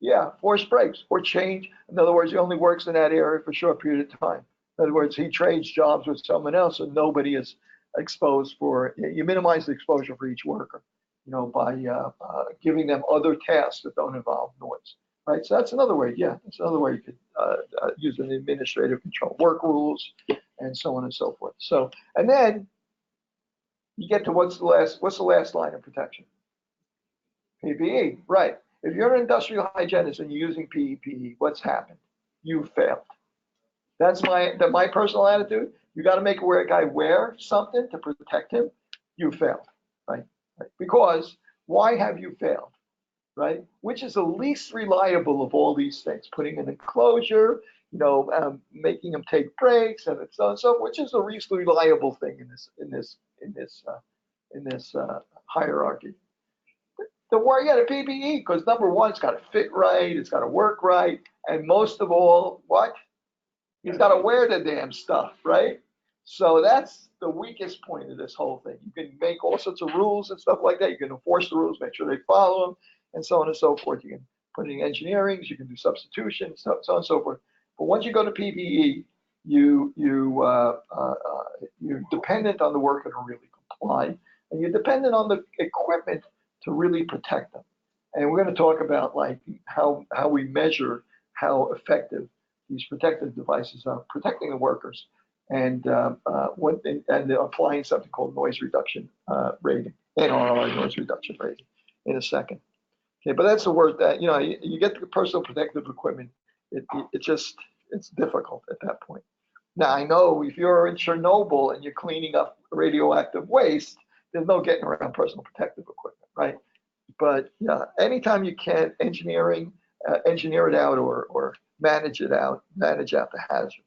Yeah, force breaks or change. In other words, he only works in that area for a short period of time. In other words, he trades jobs with someone else and nobody is exposed for, you minimize the exposure for each worker, by giving them other tasks that don't involve noise, right? So that's another way, yeah, that's another way you could use an administrative control, work rules, and so on and so forth. So, and then you get to what's the last line of protection? PPE, right. If you're an industrial hygienist and you're using PEPE, what's happened? You failed. That's my personal attitude. You got to make a guy wear something to protect him. You failed, right? Because why have you failed, right? Which is the least reliable of all these things? Putting an enclosure, making them take breaks, and so on and so, which is the least reliable thing in this hierarchy. Don't worry about a PPE, because number one, it's got to fit right, it's got to work right, and most of all, what? He's got to wear the damn stuff, right? So that's the weakest point of this whole thing. You can make all sorts of rules and stuff like that. You can enforce the rules, make sure they follow them, and so on and so forth. You can put in engineering, you can do substitution, so on and so forth. But once you go to PPE, you're dependent on the worker to really comply, and you're dependent on the equipment to really protect them. And we're going to talk about like how we measure how effective these protective devices are protecting the workers, and applying something called noise reduction rating, NRR, noise reduction rating, in a second. Okay, but that's the word that you get the personal protective equipment. It's difficult at that point. Now I know if you're in Chernobyl and you're cleaning up radioactive waste, there's no getting around personal protective equipment, right? But anytime you can engineer it out or manage out the hazard,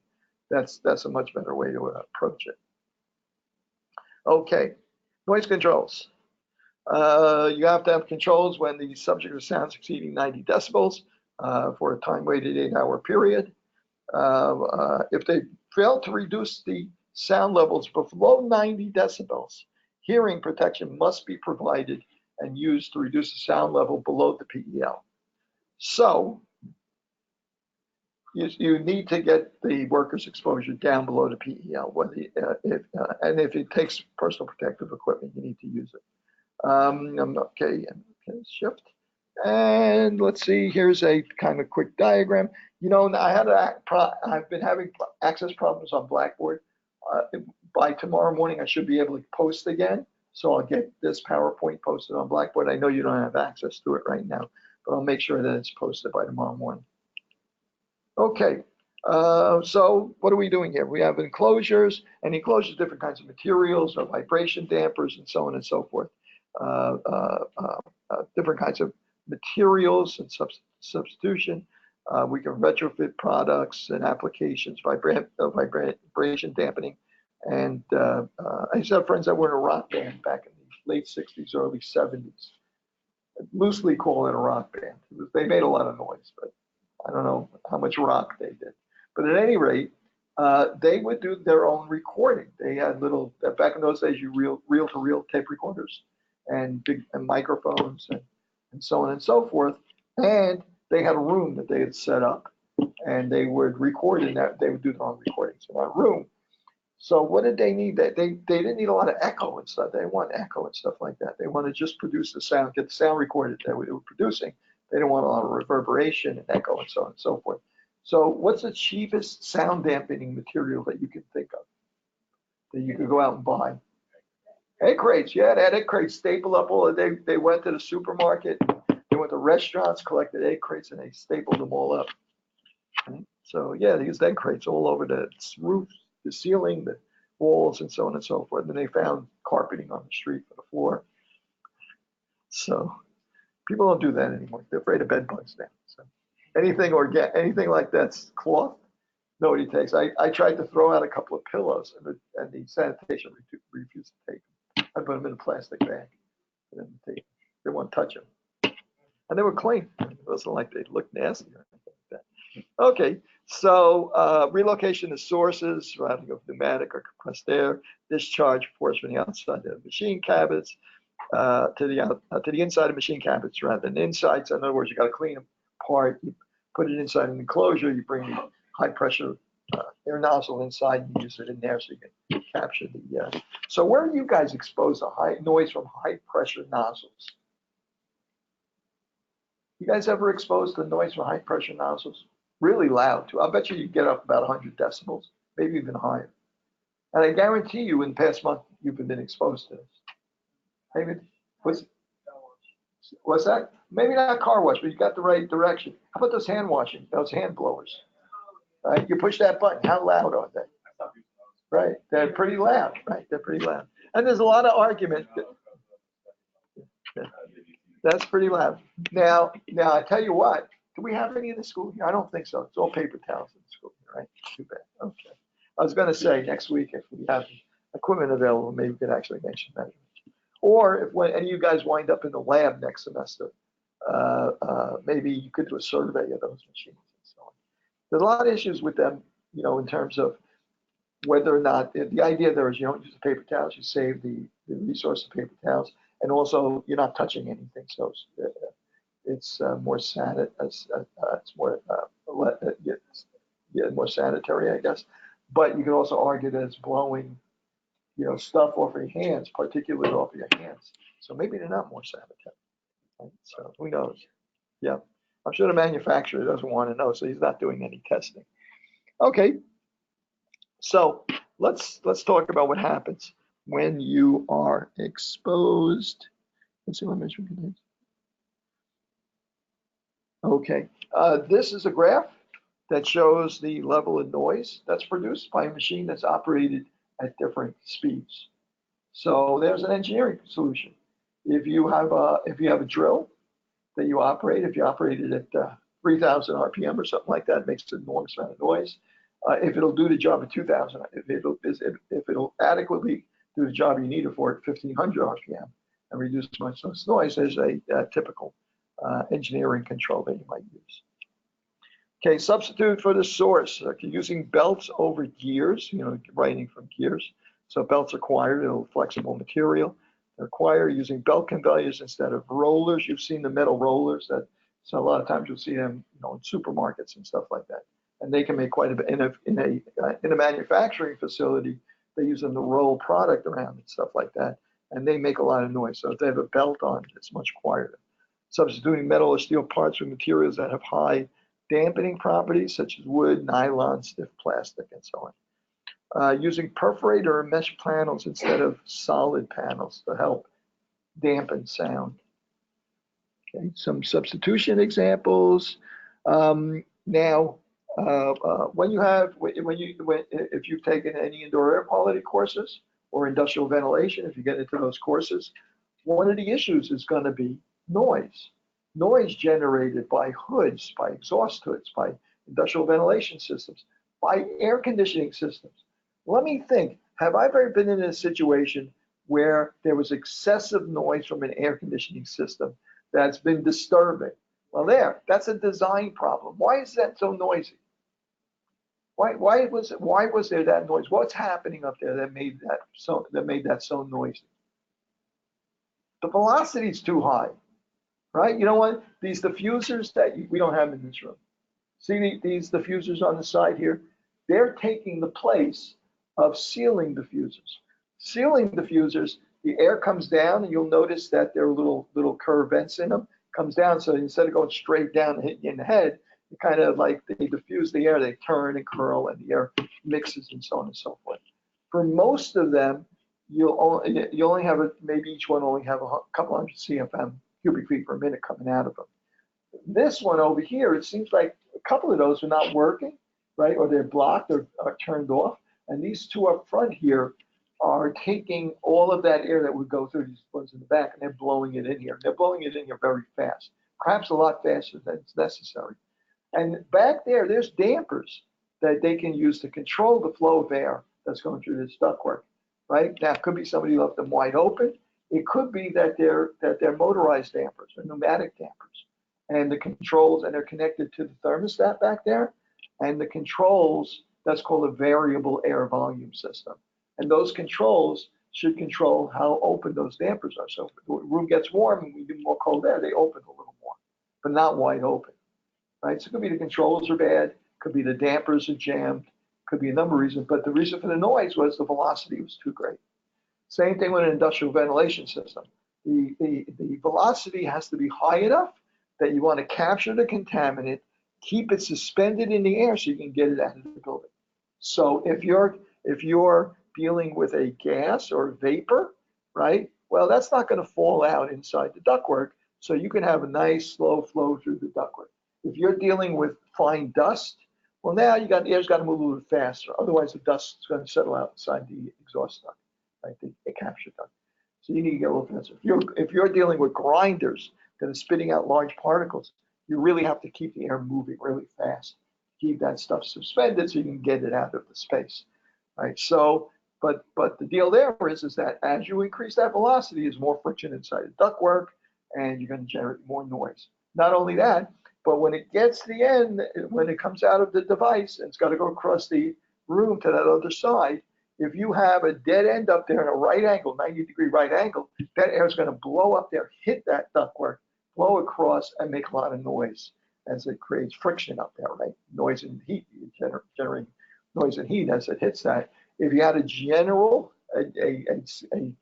that's a much better way to approach it. Okay, noise controls. You have to have controls when the subject of sounds exceeding 90 decibels for a time-weighted 8-hour period. If they fail to reduce the sound levels below 90 decibels, hearing protection must be provided and used to reduce the sound level below the PEL. So you need to get the worker's exposure down below the PEL. And if it takes personal protective equipment, you need to use it. Okay, shift. And let's see, here's a kind of quick diagram. I've been having access problems on Blackboard. By tomorrow morning, I should be able to post again. So I'll get this PowerPoint posted on Blackboard. I know you don't have access to it right now, but I'll make sure that it's posted by tomorrow morning. Okay, so what are we doing here? We have enclosures, and enclosures, different kinds of materials, or vibration dampers, and so on and so forth. Different kinds of materials and substitution. We can retrofit products and applications, vibration dampening. And I used to have friends that were in a rock band back in the late 60s, early 70s. Loosely call it a rock band. They made a lot of noise, but I don't know how much rock they did. But at any rate, they would do their own recording. They had back in those days, reel-to-reel tape recorders and microphones and so on and so forth. And they had a room that they had set up, and they would record in that. They would do their own recordings in that room. So what did they need? They didn't need a lot of echo and stuff. They didn't want echo and stuff like that. They want to just produce the sound, get the sound recorded that they were producing. They didn't want a lot of reverberation and echo and so on and so forth. So what's the cheapest sound dampening material that you can think of that you could go out and buy? Egg crates. Yeah, they had egg crates stapled up all the day. They went to the supermarket. They went to restaurants, collected egg crates, and they stapled them all up. So yeah, they used egg crates all over the roof, the ceiling, the walls, and so on and so forth. And then they found carpeting on the street for the floor. So people don't do that anymore. They're afraid of bed bugs now. So anything like that's cloth, nobody takes. I tried to throw out a couple of pillows, and the sanitation refused to take them. I put them in a plastic bag. They won't touch them. And they were clean. It wasn't like they looked nasty or anything like that. Okay, so relocation to sources, routing of pneumatic or compressed air, discharge force from the outside of the machine cabinets to the inside of machine cabinets rather than inside. So in other words, you got to clean them apart. You put it inside an enclosure. You bring the high pressure air nozzle inside and use it in there so you can capture the. So where are you guys exposed to high noise from high pressure nozzles? You guys ever exposed to noise from high pressure nozzles? Really loud too. I bet you get up about 100 decibels, maybe even higher. And I guarantee you in the past month, you've been exposed to this. Maybe, What's that? Maybe not car wash, but you got the right direction. How about those hand washing, those hand blowers? Right? You push that button. How loud are they? Right? They're pretty loud. Right? They're pretty loud. And there's a lot of argument. That's pretty loud. Now, I tell you what. Do we have any in the school here? I don't think so. It's all paper towels in the school here, right? Too bad. Okay. I was going to say next week if we have equipment available, maybe we could actually mention that. Or if when any of you guys wind up in the lab next semester, maybe you could do a survey of those machines and so on. There's a lot of issues with them, in terms of whether or not the idea there is you don't use the paper towels, you save the resource of paper towels, and also you're not touching anything, so it's more more sanitary, I guess. But you can also argue that it's blowing, stuff off your hands, particularly off your hands. So maybe they're not more sanitary. Right? So who knows? Yeah, I'm sure the manufacturer doesn't want to know, so he's not doing any testing. Okay, so let's talk about what happens when you are exposed. Let's see what measurement contains. Okay, this is a graph that shows the level of noise that's produced by a machine that's operated at different speeds. So there's an engineering solution. If you have a drill that you operate, if you operate it at 3,000 RPM or something like that, it makes an enormous amount of noise. If it'll do the job at 2,000, if it'll adequately do the job you need it for at 1,500 RPM and reduce much less noise, there's a typical engineering control that you might use. Okay, substitute for the source. Using belts over gears, writing from gears. So belts required, flexible material. They require using belt conveyors instead of rollers. You've seen the metal rollers so a lot of times you'll see them, in supermarkets and stuff like that. And they can make quite a bit. In a manufacturing facility, they use them to roll product around and stuff like that. And they make a lot of noise. So if they have a belt on, it's much quieter. Substituting metal or steel parts with materials that have high dampening properties such as wood, nylon, stiff plastic, and so on. Using perforator or mesh panels instead of solid panels to help dampen sound. Okay, some substitution examples. Now, if you've taken any indoor air quality courses or industrial ventilation, if you get into those courses, one of the issues is going to be noise. Noise generated by hoods, by exhaust hoods, by industrial ventilation systems, by air conditioning systems. Let me think, have I ever been in a situation where there was excessive noise from an air conditioning system that's been disturbing? Well, that's a design problem. Why is that so noisy? Why was there that noise? What's happening up there that made that so noisy? The velocity is too high. Right? You know what? These diffusers that we don't have in this room. See these diffusers on the side here? They're taking the place of ceiling diffusers. Ceiling diffusers, the air comes down, and you'll notice that there are little curved vents in them. Comes down, so instead of going straight down and hitting you in the head, you kind of like they diffuse the air, they turn and curl, and the air mixes and so on and so forth. For most of them, you only have maybe each one only have a couple hundred CFM. Cubic feet per minute coming out of them. This one over here, it seems like a couple of those are not working, right? Or they're blocked or are turned off. And these two up front here are taking all of that air that would go through these ones in the back, and they're blowing it in here. They're blowing it in here very fast, perhaps a lot faster than it's necessary. And back there's dampers that they can use to control the flow of air that's going through this ductwork, right? Now, it could be somebody left them wide open. It could be that they're motorized dampers or pneumatic dampers, and the controls, and they're connected to the thermostat back there, and the controls, that's called a variable air volume system. And those controls should control how open those dampers are. So if the room gets warm and we do more cold air, they open a little more, but not wide open, right? So it could be the controls are bad, could be the dampers are jammed, could be a number of reasons, but the reason for the noise was the velocity was too great. Same thing with an industrial ventilation system. The velocity has to be high enough that you want to capture the contaminant, keep it suspended in the air so you can get it out of the building. So if you're dealing with a gas or vapor, right? Well, that's not going to fall out inside the ductwork. So you can have a nice slow flow through the ductwork. If you're dealing with fine dust, well, now the air's got to move a little faster. Otherwise, the dust is going to settle out inside the exhaust duct, right? The capture duct. So you need to get a little faster. If you're dealing with grinders that are spitting out large particles, you really have to keep the air moving really fast. Keep that stuff suspended so you can get it out of the space, right? So, but the deal there is that as you increase that velocity, there's more friction inside the ductwork, and you're going to generate more noise. Not only that, but when it gets to the end, when it comes out of the device, and it's got to go across the room to that other side, if you have a dead end up there in a right angle, 90-degree right angle, that air is going to blow up there, hit that ductwork, blow across, and make a lot of noise as it creates friction up there, right? Noise and heat, generating noise and heat as it hits that. If you had a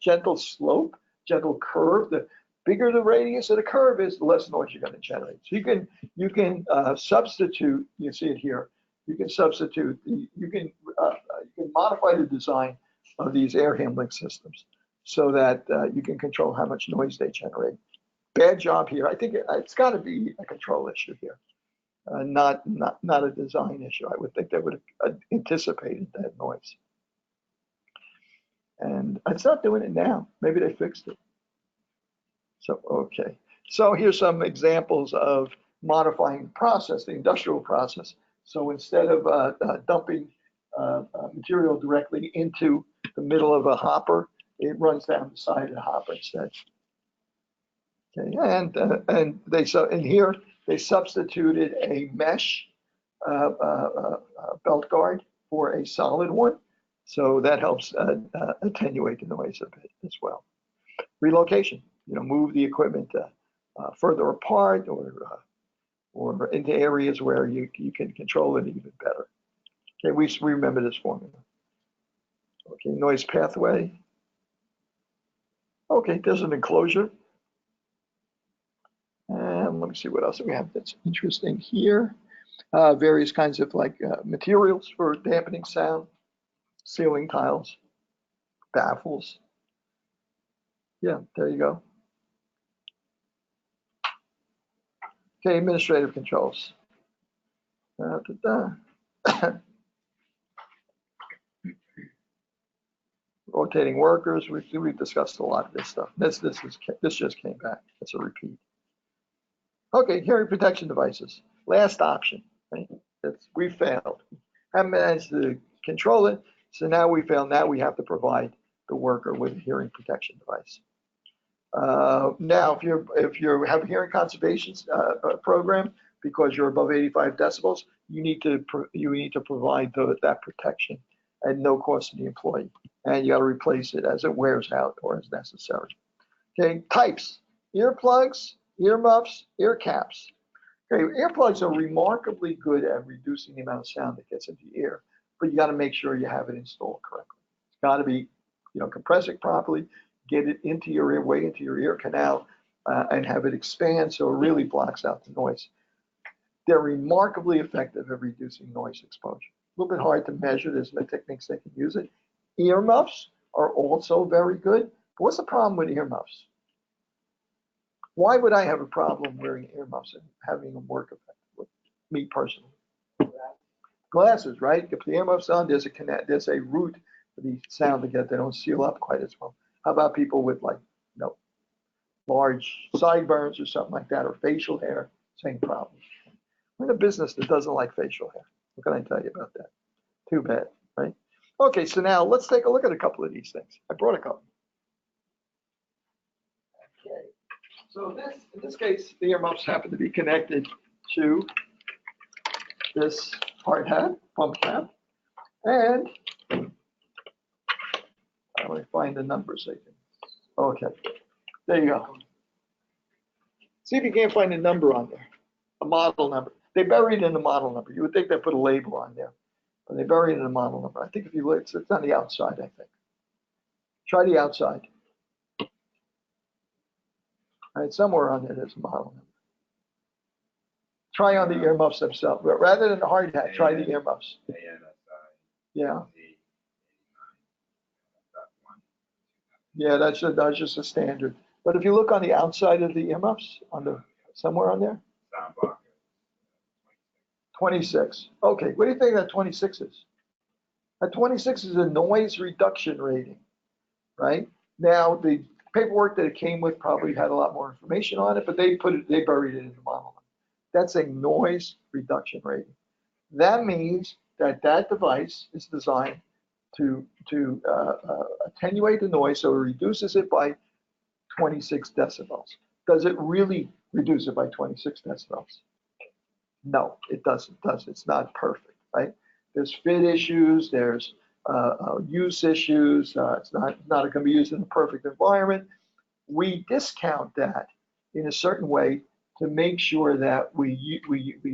gentle slope, gentle curve, the bigger the radius of the curve is, the less noise you're going to generate. So you can substitute. You see it here. You can substitute. You can modify the design of these air handling systems so that you can control how much noise they generate. Bad job here. I think it's got to be a control issue here, not a design issue. I would think they would have anticipated that noise. And it's not doing it now. Maybe they fixed it. So, okay. So here's some examples of modifying the process, the industrial process. So instead of dumping material directly into the middle of a hopper, it runs down the side of the hopper instead. Okay, and here they substituted a mesh belt guard for a solid one. So that helps attenuate the noise a bit as well. Relocation, move the equipment further apart or into areas where you can control it even better. Okay, we remember this formula. Okay, noise pathway. Okay, there's an enclosure. And let me see what else we have that's interesting here. Various kinds of materials for dampening sound. Ceiling tiles, baffles. Yeah, there you go. Okay, administrative controls. Rotating workers. We've discussed a lot of this stuff. This just came back. It's a repeat. Okay, hearing protection devices. Last option. Right? We failed. Haven't managed to control it. So now we fail. Now we have to provide the worker with a hearing protection device. Now, if you have a hearing conservation program because you're above 85 decibels, you need to provide that protection at no cost to the employee, and you got to replace it as it wears out or as necessary. Okay, types: earplugs, earmuffs, ear caps. Okay, earplugs are remarkably good at reducing the amount of sound that gets into your ear, but you got to make sure you have it installed correctly. It's got to be, compress it properly, get it into your ear, way into your ear canal, and have it expand so it really blocks out the noise. They're remarkably effective at reducing noise exposure. A little bit hard to measure. There's no techniques that can use it. Earmuffs are also very good. But what's the problem with earmuffs? Why would I have a problem wearing earmuffs and having them work effectively? Me personally. Glasses, right? If the earmuffs on, there's a route for the sound to get. They don't seal up quite as well. How about people with large sideburns or something like that, or facial hair? Same problem. We're in a business that doesn't like facial hair. What can I tell you about that? Too bad, right? Okay, so now let's take a look at a couple of these things. I brought a couple. Okay, so in this case, the earmuffs happen to be connected to this hard hat, pump cap, and let me find the numbers again. Okay, there you go. See if you can't find a number on there, a model number. They buried in the model number. You would think they put a label on there, but they buried in the model number. I think if you look, it's on the outside, I think. Try the outside. All right, somewhere on there, there's a model number. Try on the earmuffs themselves. But rather than the hard hat, try the earmuffs. Yeah. Yeah, that's just a standard. But if you look on the outside of the earmuffs, somewhere on there, 26. Okay, what do you think that 26 is? That 26 is a noise reduction rating, right? Now, the paperwork that it came with probably had a lot more information on it, but they buried it in the model. That's a noise reduction rating. That means that device is designed to attenuate the noise, so it reduces it by 26 decibels. Does it really reduce it by 26 decibels? No, it doesn't. It's not perfect, right? There's fit issues, there's use issues. It's not going to be used in a perfect environment. We discount that in a certain way to make sure that we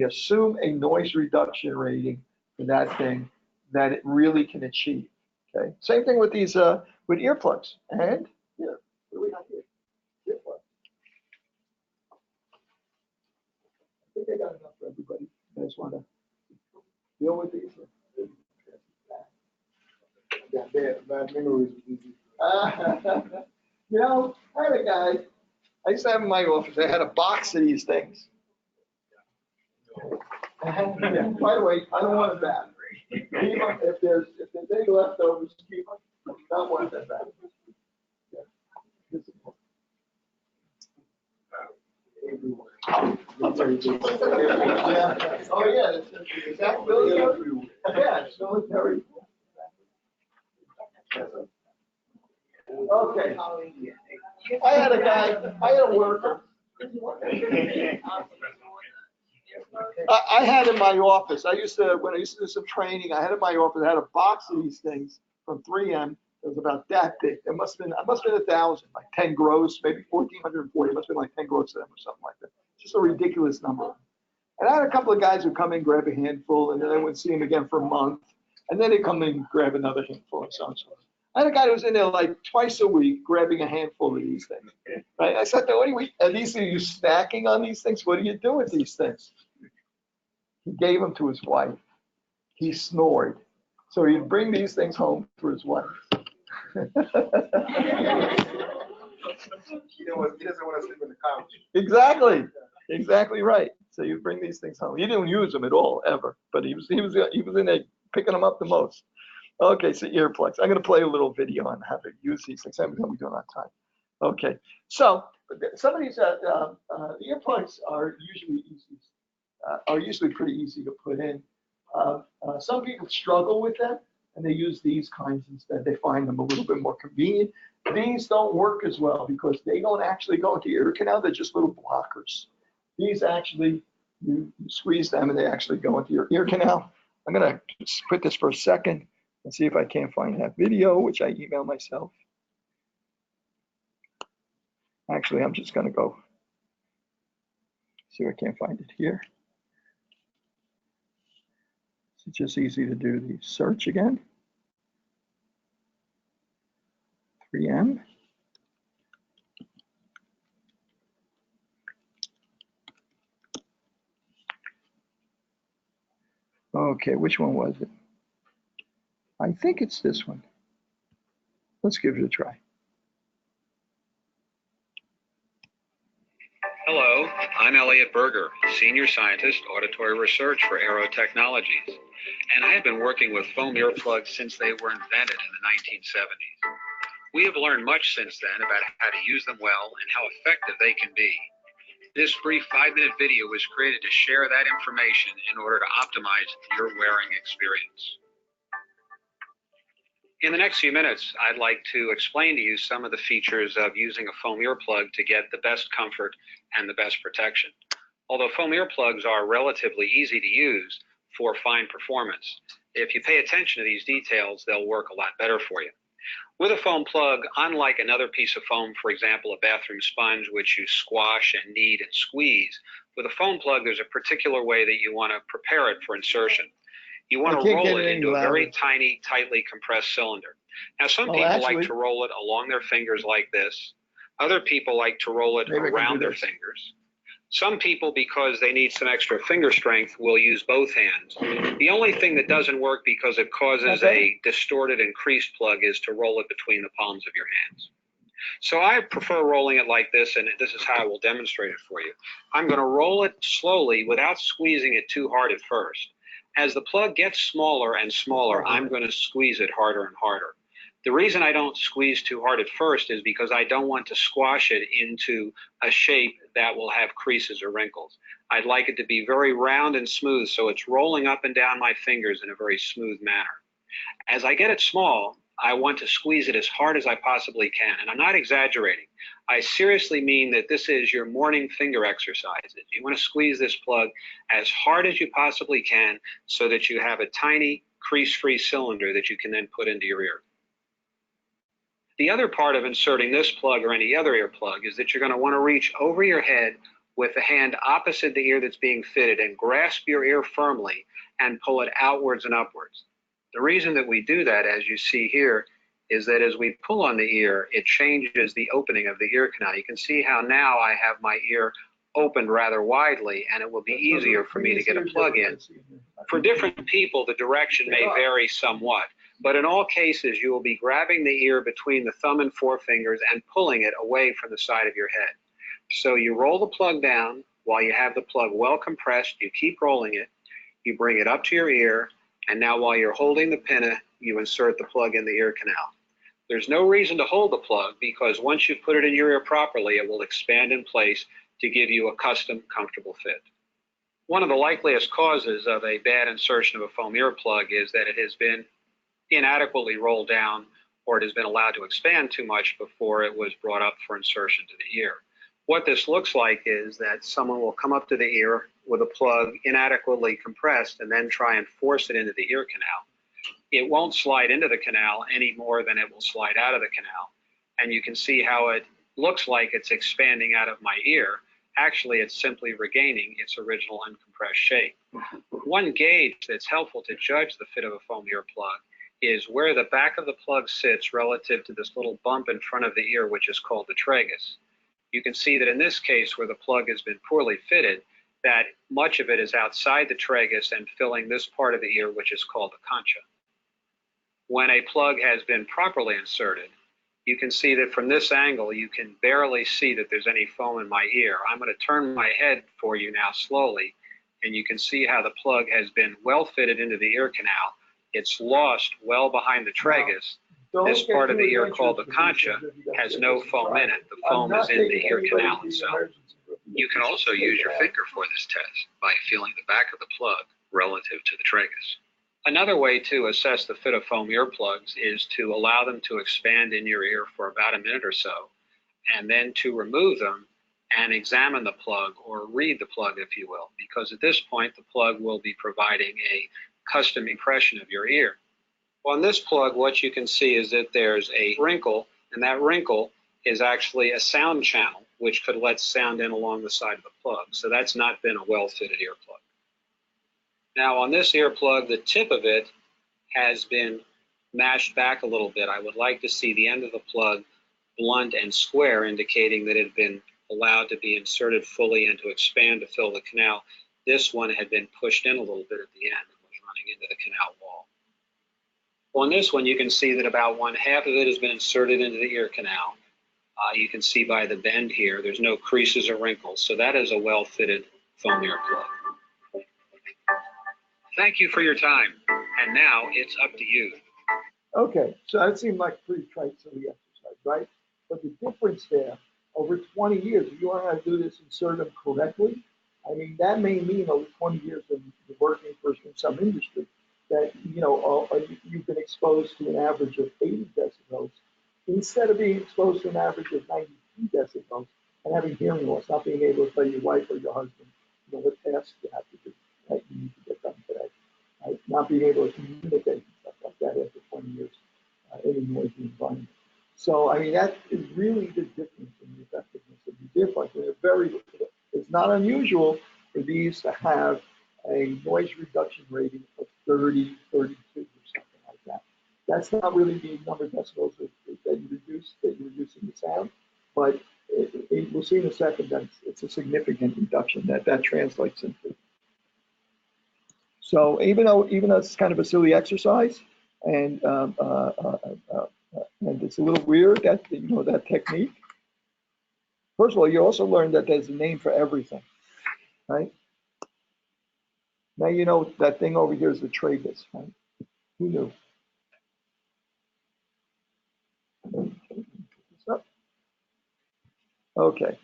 assume a noise reduction rating for that thing that it really can achieve. Okay. Same thing with these with earplugs. And here, what do we got here? Earplugs. I think I got enough for everybody. You guys want to deal with these?
Bad memories.
You know, I had a guy, I used to have in my office, I had a box of these things. Yeah, by the way, I don't want it back. If there's any leftovers, keep them. I don't want that back. Yeah. Yeah. Oh, yeah. Is that military? Yeah, it's military. Okay. I had a worker. I had in my office, when I used to do some training, I had in my office, I had a box of these things from 3M. It was about that big. I must have been 1,000, like 10 gross, maybe 1,440. It must have been like 10 gross to them or something like that. Just a ridiculous number. And I had a couple of guys who come in, grab a handful, and then I wouldn't see them again for a month. And then they come in, grab another handful and so on. I had a guy who was in there like twice a week grabbing a handful of these things. Right? I said, "What are you stacking on these things? What do you do with these things?" He gave them to his wife. He snored. So he'd bring these things home for his wife.
He doesn't want to sleep on the couch.
Exactly right. So you bring these things home. He didn't use them at all ever, but he was in there picking them up the most. Okay, so earplugs. I'm going to play a little video on how to use these things. I'm going to be doing on time. Okay, so some of these earplugs are usually pretty easy to put in. Some people struggle with them, and they use these kinds instead. They find them a little bit more convenient. These don't work as well because they don't actually go into your ear canal. They're just little blockers. These actually, you squeeze them, and they actually go into your ear canal. I'm going to just quit this for a second and see if I can't find that video, which I emailed myself. Actually, I'm just going to go see if I can't find it here. It's just easy to do the search again. 3M. Okay, which one was it? I think it's this one. Let's give it a try.
Hello, I'm Elliot Berger, Senior Scientist, Auditory Research for Aero Technologies, and I have been working with foam earplugs since they were invented in the 1970s. We have learned much since then about how to use them well and how effective they can be. This brief 5-minute video was created to share that information in order to optimize your wearing experience. In the next few minutes, I'd like to explain to you some of the features of using a foam earplug to get the best comfort and the best protection. Although foam earplugs are relatively easy to use for fine performance, if you pay attention to these details, they'll work a lot better for you. With a foam plug, unlike another piece of foam, for example, a bathroom sponge, which you squash and knead and squeeze, with a foam plug, there's a particular way that you want to prepare it for insertion. You want to roll it into a very tiny, tightly compressed cylinder. Now, some people like to roll it along their fingers like this. Other people like to roll it around their fingers. Some people, because they need some extra finger strength, will use both hands. The only thing that doesn't work because it causes a distorted and creased plug is to roll it between the palms of your hands. So I prefer rolling it like this, and this is how I will demonstrate it for you. I'm going to roll it slowly without squeezing it too hard at first. As the plug gets smaller and smaller, I'm going to squeeze it harder and harder. The reason I don't squeeze too hard at first is because I don't want to squash it into a shape that will have creases or wrinkles. I'd like it to be very round and smooth, so it's rolling up and down my fingers in a very smooth manner. As I get it small, I want to squeeze it as hard as I possibly can. And I'm not exaggerating. I seriously mean that this is your morning finger exercises. You want to squeeze this plug as hard as you possibly can so that you have a tiny crease-free cylinder that you can then put into your ear. The other part of inserting this plug or any other ear plug is that you're going to want to reach over your head with the hand opposite the ear that's being fitted and grasp your ear firmly and pull it outwards and upwards. The reason that we do that, as you see here, is that as we pull on the ear, it changes the opening of the ear canal. You can see how now I have my ear opened rather widely, and it will be easier for me to get a plug in. For different people, the direction may vary somewhat, but in all cases, you will be grabbing the ear between the thumb and forefingers and pulling it away from the side of your head. So you roll the plug down while you have the plug well compressed. You keep rolling it. You bring it up to your ear. And now while you're holding the pinna, you insert the plug in the ear canal. There's no reason to hold the plug because once you've put it in your ear properly, it will expand in place to give you a custom, comfortable fit. One of the likeliest causes of a bad insertion of a foam ear plug is that it has been inadequately rolled down or it has been allowed to expand too much before it was brought up for insertion to the ear. What this looks like is that someone will come up to the ear with a plug inadequately compressed and then try and force it into the ear canal. It won't slide into the canal any more than it will slide out of the canal. And you can see how it looks like it's expanding out of my ear. Actually, it's simply regaining its original uncompressed shape. One gauge that's helpful to judge the fit of a foam ear plug is where the back of the plug sits relative to this little bump in front of the ear, which is called the tragus. You can see that in this case where the plug has been poorly fitted, that much of it is outside the tragus and filling this part of the ear, which is called the concha. When a plug has been properly inserted, you can see that from this angle, you can barely see that there's any foam in my ear. I'm going to turn my head for you now slowly, and you can see how the plug has been well fitted into the ear canal. It's lost well behind the tragus. This part of the ear called the concha has no foam in it. The foam is in the ear canal itself. You can also use your finger for this test by feeling the back of the plug relative to the tragus. Another way to assess the fit of foam ear plugs is to allow them to expand in your ear for about a minute or so, and then to remove them and examine the plug or read the plug, if you will, because at this point the plug will be providing a custom impression of your ear. On this plug, what you can see is that there's a wrinkle, and that wrinkle is actually a sound channel, which could let sound in along the side of the plug. So that's not been a well-fitted ear plug. Now on this ear plug, the tip of it has been mashed back a little bit. I would like to see the end of the plug blunt and square, indicating that it had been allowed to be inserted fully and to expand to fill the canal. This one had been pushed in a little bit at the end and was running into the canal wall. On this one, you can see that about one half of it has been inserted into the ear canal. You can see by the bend here, there's no creases or wrinkles, so that is a well-fitted foam ear plug. Thank you for your time, and now it's up to you.
Okay, so that seemed like a pretty trite, silly exercise, right? But the difference there, over 20 years, if you learn how to do this, insert them correctly, I mean, that may mean over 20 years of working for some industry, that, you know, you've been exposed to an average of 80 decibels instead of being exposed to an average of 93 decibels and having hearing loss, not being able to tell your wife or your husband, you know, what tasks you have to do, right? You need to get done today, right? Not being able to communicate and stuff like that after 20 years in a noisy environment. So, I mean, that is really the difference in the effectiveness of these earplugs. And it's not unusual for these to have a noise reduction rating of 30, 32, or something like that. That's not really the number of decibels that you're reducing the sound, but we'll see in a second that it's a significant reduction that translates into. So even though it's kind of a silly exercise, and And it's a little weird that, you know, that technique. First of all, you also learn that there's a name for everything, right? Now you know that thing over here is the tragus, right? Who knew? Okay.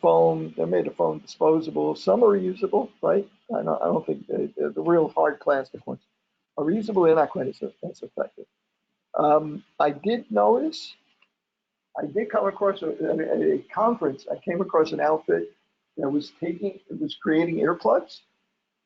Foam, they're made of foam, disposable. Some are reusable, right? I don't think the real hard plastic ones are reusable. They're not quite as effective. I did notice, I did come across at a conference, I came across an outfit that was creating earplugs.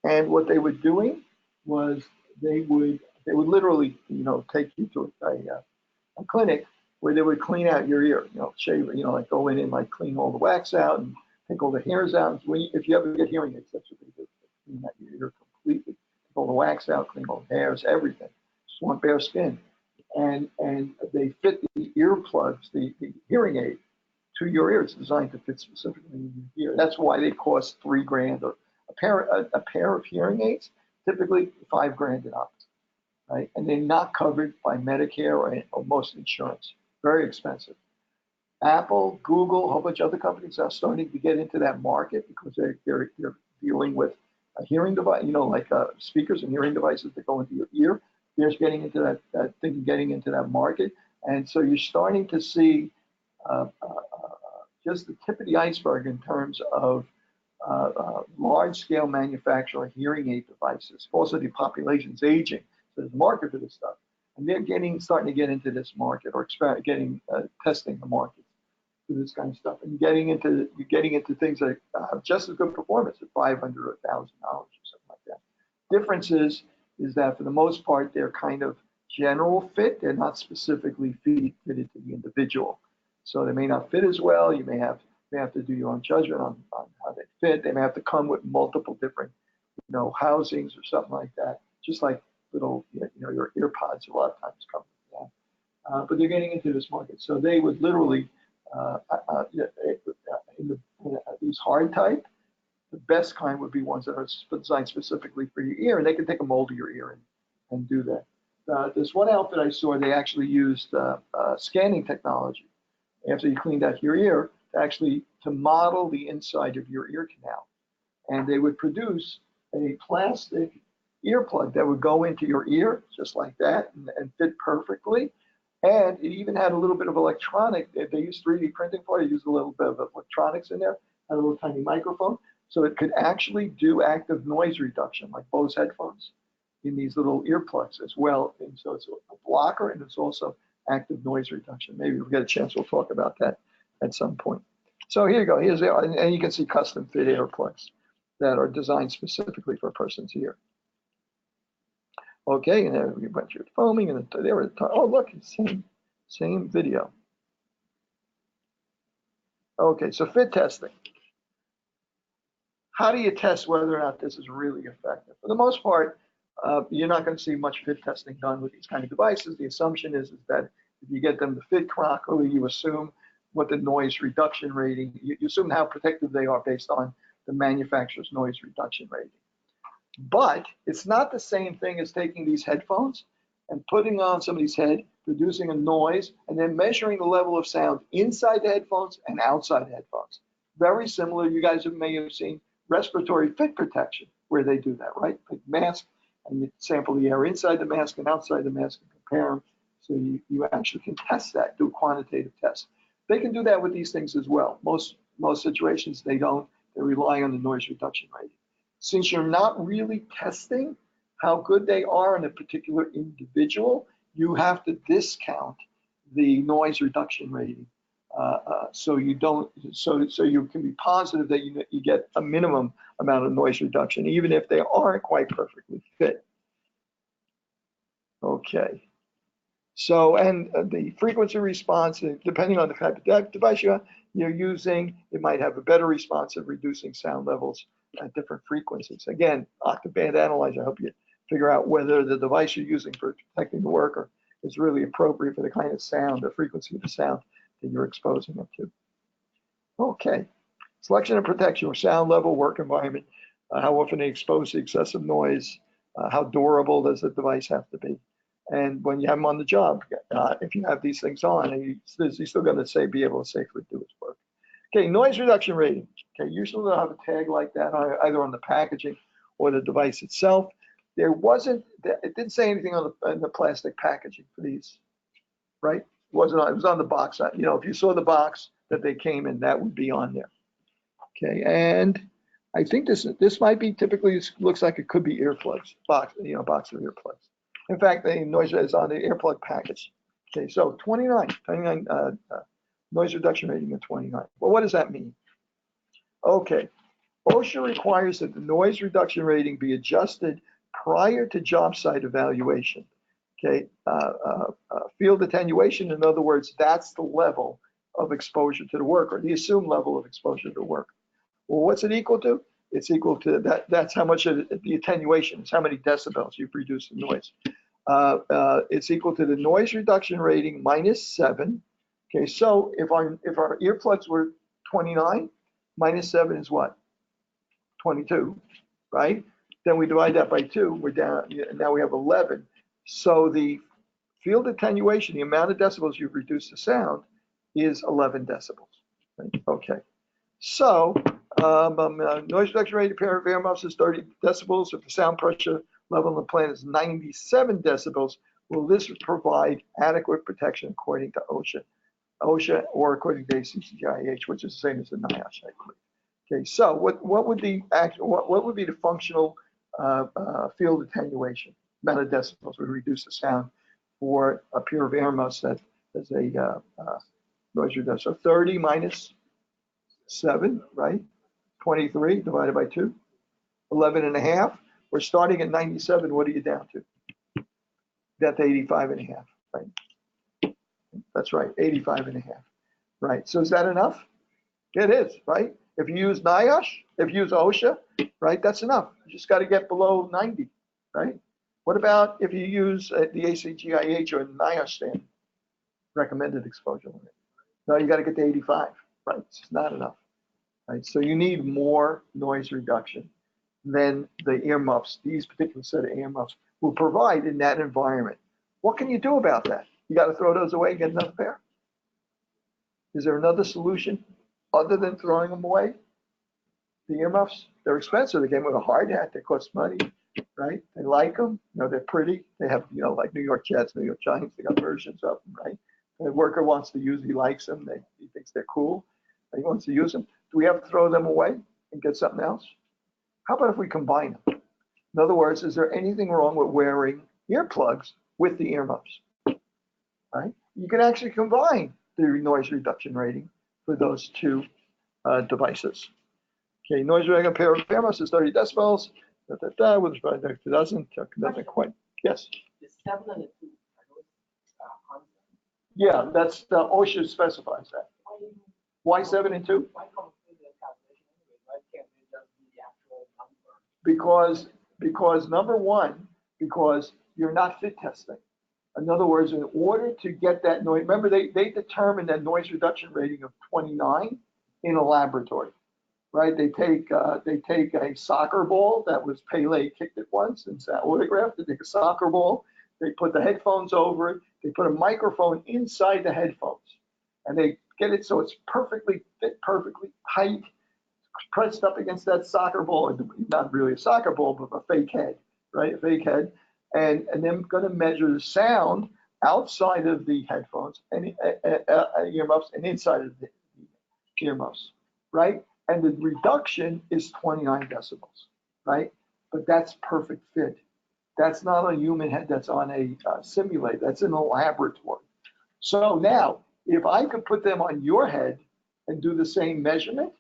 And what they were doing was they would literally, you know, take you to a clinic where they would clean out your ear, you know, shave, you know, like go in and like clean all the wax out and take all the hairs out. If you ever get hearing aids, that's what they do. They clean out your ear completely, take all the wax out, clean all the hairs, everything. Just want bare skin. And they fit the earplugs, the hearing aid, to your ear. It's designed to fit specifically in your ear. That's why they cost $3,000, or a pair of hearing aids, typically $5,000 and up, right? And they're not covered by Medicare or most insurance. Very expensive. Apple, Google, a whole bunch of other companies are starting to get into that market because they're dealing with a hearing device, you know, like speakers and hearing devices that go into your ear. They're getting into that thing, getting into that market. And so you're starting to see just the tip of the iceberg in terms of large-scale manufacturer of hearing aid devices. Also, the population's aging, so there's a market for this stuff. And they're starting to get into this market, or testing the market for this kind of stuff. And you're getting into things that have just as good performance at $500 or $1,000 or something like that. Difference is that for the most part, they're kind of general fit. They're not specifically fitted to the individual. So they may not fit as well. You may have to do your own judgment on how they fit. They may have to come with multiple different, you know, housings or something like that. Just like little, you know, your ear pods a lot of times come with that. But they're getting into this market. So they would literally, these hard type, the best kind would be ones that are designed specifically for your ear, and they can take a mold of your ear and do that. This one outfit I saw, they actually used scanning technology after you cleaned out your ear to model the inside of your ear canal. And they would produce a plastic earplug that would go into your ear just like that and fit perfectly. And it even had a little bit of electronic. They used 3D printing for it. They used a little bit of electronics in there, had a little tiny microphone. So it could actually do active noise reduction, like Bose headphones, in these little earplugs as well. And so it's a blocker, and it's also active noise reduction. Maybe we'll get a chance, we'll talk about that at some point. So here you go. And you can see custom fit earplugs that are designed specifically for a person's ear. Okay, and then we went through foaming, and there were, oh look, same video. Okay, so fit testing. How do you test whether or not this is really effective? For the most part, you're not going to see much fit testing done with these kind of devices. The assumption is that if you get them to fit properly, you assume what the noise reduction rating, you assume how protective they are based on the manufacturer's noise reduction rating. But it's not the same thing as taking these headphones and putting on somebody's head, producing a noise, and then measuring the level of sound inside the headphones and outside the headphones. Very similar, you guys may have seen respiratory fit protection, where they do that, right? Like mask, and you sample the air inside the mask and outside the mask and compare them. So you actually can test that, do a quantitative test. They can do that with these things as well. Most situations they don't. They rely on the noise reduction rating. Since you're not really testing how good they are in a particular individual, you have to discount the noise reduction rating. So you can be positive that you get a minimum amount of noise reduction, even if they aren't quite perfectly fit. Okay. So, and the frequency response, depending on the type of device you're using, it might have a better response of reducing sound levels at different frequencies. Again, Octave band analyzer help you figure out whether the device you're using for detecting the worker is really appropriate for the kind of sound, the frequency of the sound that you're exposing them to. Okay, selection and protection, sound level, work environment, how often they expose to excessive noise, how durable does the device have to be. And when you have him on the job, if you have these things on, he's still going to be able to safely do his work. Okay, noise reduction rating. Okay, usually they'll have a tag like that either on the packaging or the device itself. It didn't say anything on the plastic packaging for these, right? It was on the box. You know, if you saw the box that they came in, that would be on there. Okay, and I think this might be typically, looks like it could be earplugs, box of earplugs. In fact, the noise is on the earplug package. Okay, so 29 noise reduction rating of 29. Well, what does that mean? Okay, OSHA requires that the noise reduction rating be adjusted prior to job site evaluation. Okay, field attenuation, in other words, that's the level of exposure to the work, or the assumed level of exposure to the work. Well, what's it equal to? It's equal to that. That's how much of the attenuation is, how many decibels you've reduced the noise. It's equal to the noise reduction rating minus 7. Okay, so if our earplugs were 29, minus 7 is what? 22, right? Then we divide that by 2. We're down. Now we have 11. So the field attenuation, the amount of decibels you've reduced the sound, is 11 decibels. Right? Okay. So noise reduction rate of pair of earmuffs is 30 decibels. If the sound pressure level on the plant is 97 decibels, will this provide adequate protection according to OSHA or according to ACGIH, which is the same as the NIOSH, I believe. Okay, so what would be the functional field attenuation, amount of decibels would reduce the sound for a pair of earmuffs that is a noise reduction? So 30 minus 7, right? 23 divided by 2, 11 and a half. We're starting at 97. What are you down to? Down to 85 and a half, right? That's right, 85 and a half, right? So is that enough? It is, right? If you use NIOSH, if you use OSHA, right, that's enough. You just got to get below 90, right? What about if you use the ACGIH or NIOSH standard, recommended exposure limit? No, you got to get to 85, right? It's just not enough, right? So you need more noise reduction than the earmuffs, these particular set of earmuffs, will provide in that environment. What can you do about that? You got to throw those away and get another pair? Is there another solution other than throwing them away? The earmuffs, they're expensive. They came with a hard hat. They cost money, right? They like them. You know, they're pretty. They have, you know, like New York Jets, New York Giants. They got versions of them, right? The worker wants to use, he likes them. He thinks they're cool. He wants to use them. Do we have to throw them away and get something else? How about if we combine them? In other words, is there anything wrong with wearing earplugs with the earmuffs? Right? You can actually combine the noise reduction rating for those two devices. Okay, noise reduction pair of earmuffs is 30 decibels. With respect to doesn't quite. Yes.
The 7 and the 2 are those constant?
Yeah, that's the OSHA specifies that. Why 7 and 2?
Why come with the calculation anyway? Why can't it just be the actual number?
Because number one, because you're not fit testing. In other words, in order to get that noise, remember they determined that noise reduction rating of 29 in a laboratory, right? They take a soccer ball that was Pele kicked it once and it's autographed. They take a soccer ball, they put the headphones over it, they put a microphone inside the headphones, and they get it so it's perfectly fit, perfectly tight, pressed up against that soccer ball, not really a soccer ball, but a fake head, right? A fake head. And then going to measure the sound outside of the headphones and earmuffs and inside of the earmuffs, right? And the reduction is 29 decibels, right? But that's perfect fit. That's not a human head, that's on a simulator, that's in a laboratory. So now, if I could put them on your head and do the same measurement,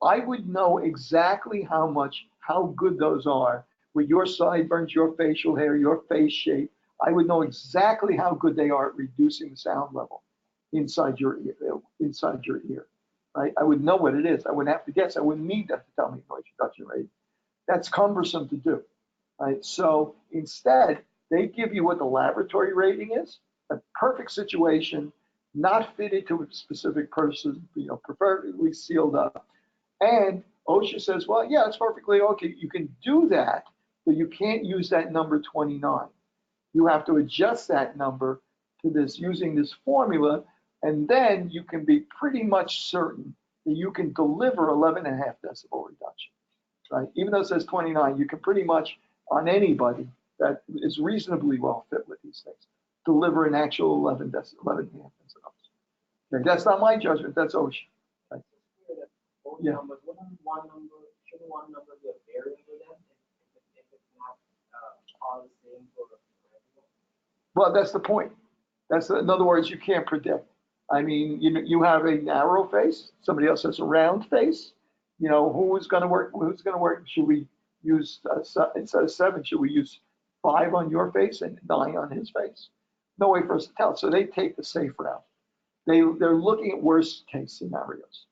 I would know exactly how good those are with your sideburns, your facial hair, your face shape. I would know exactly how good they are at reducing the sound level inside your ear, right? I would know what it is. I wouldn't have to guess. I wouldn't need that to tell me noise reduction rate. That's cumbersome to do, right? So instead, they give you what the laboratory rating is, a perfect situation, not fitted to a specific person, you know, preferably sealed up. And OSHA says, well, yeah, it's perfectly okay. You can do that, but you can't use that number 29. You have to adjust that number to this using this formula, and then you can be pretty much certain that you can deliver 11.5 decibel reduction, right? Even though it says 29, you can pretty much, on anybody that is reasonably well fit with these things, deliver an actual 11.5 decibels. Okay, that's not my judgment, that's OSHA. Right?
Both
Yeah.
numbers, shouldn't one number be a variable then, if it's not all the same for everyone?
Well, that's the point. In other words, you can't predict. I mean, you have a narrow face, somebody else has a round face. You know, who's going to work? Should we use, instead of 7, should we use 5 on your face and 9 on his face? No way for us to tell. So they take the safe route. They're looking at worst case scenarios,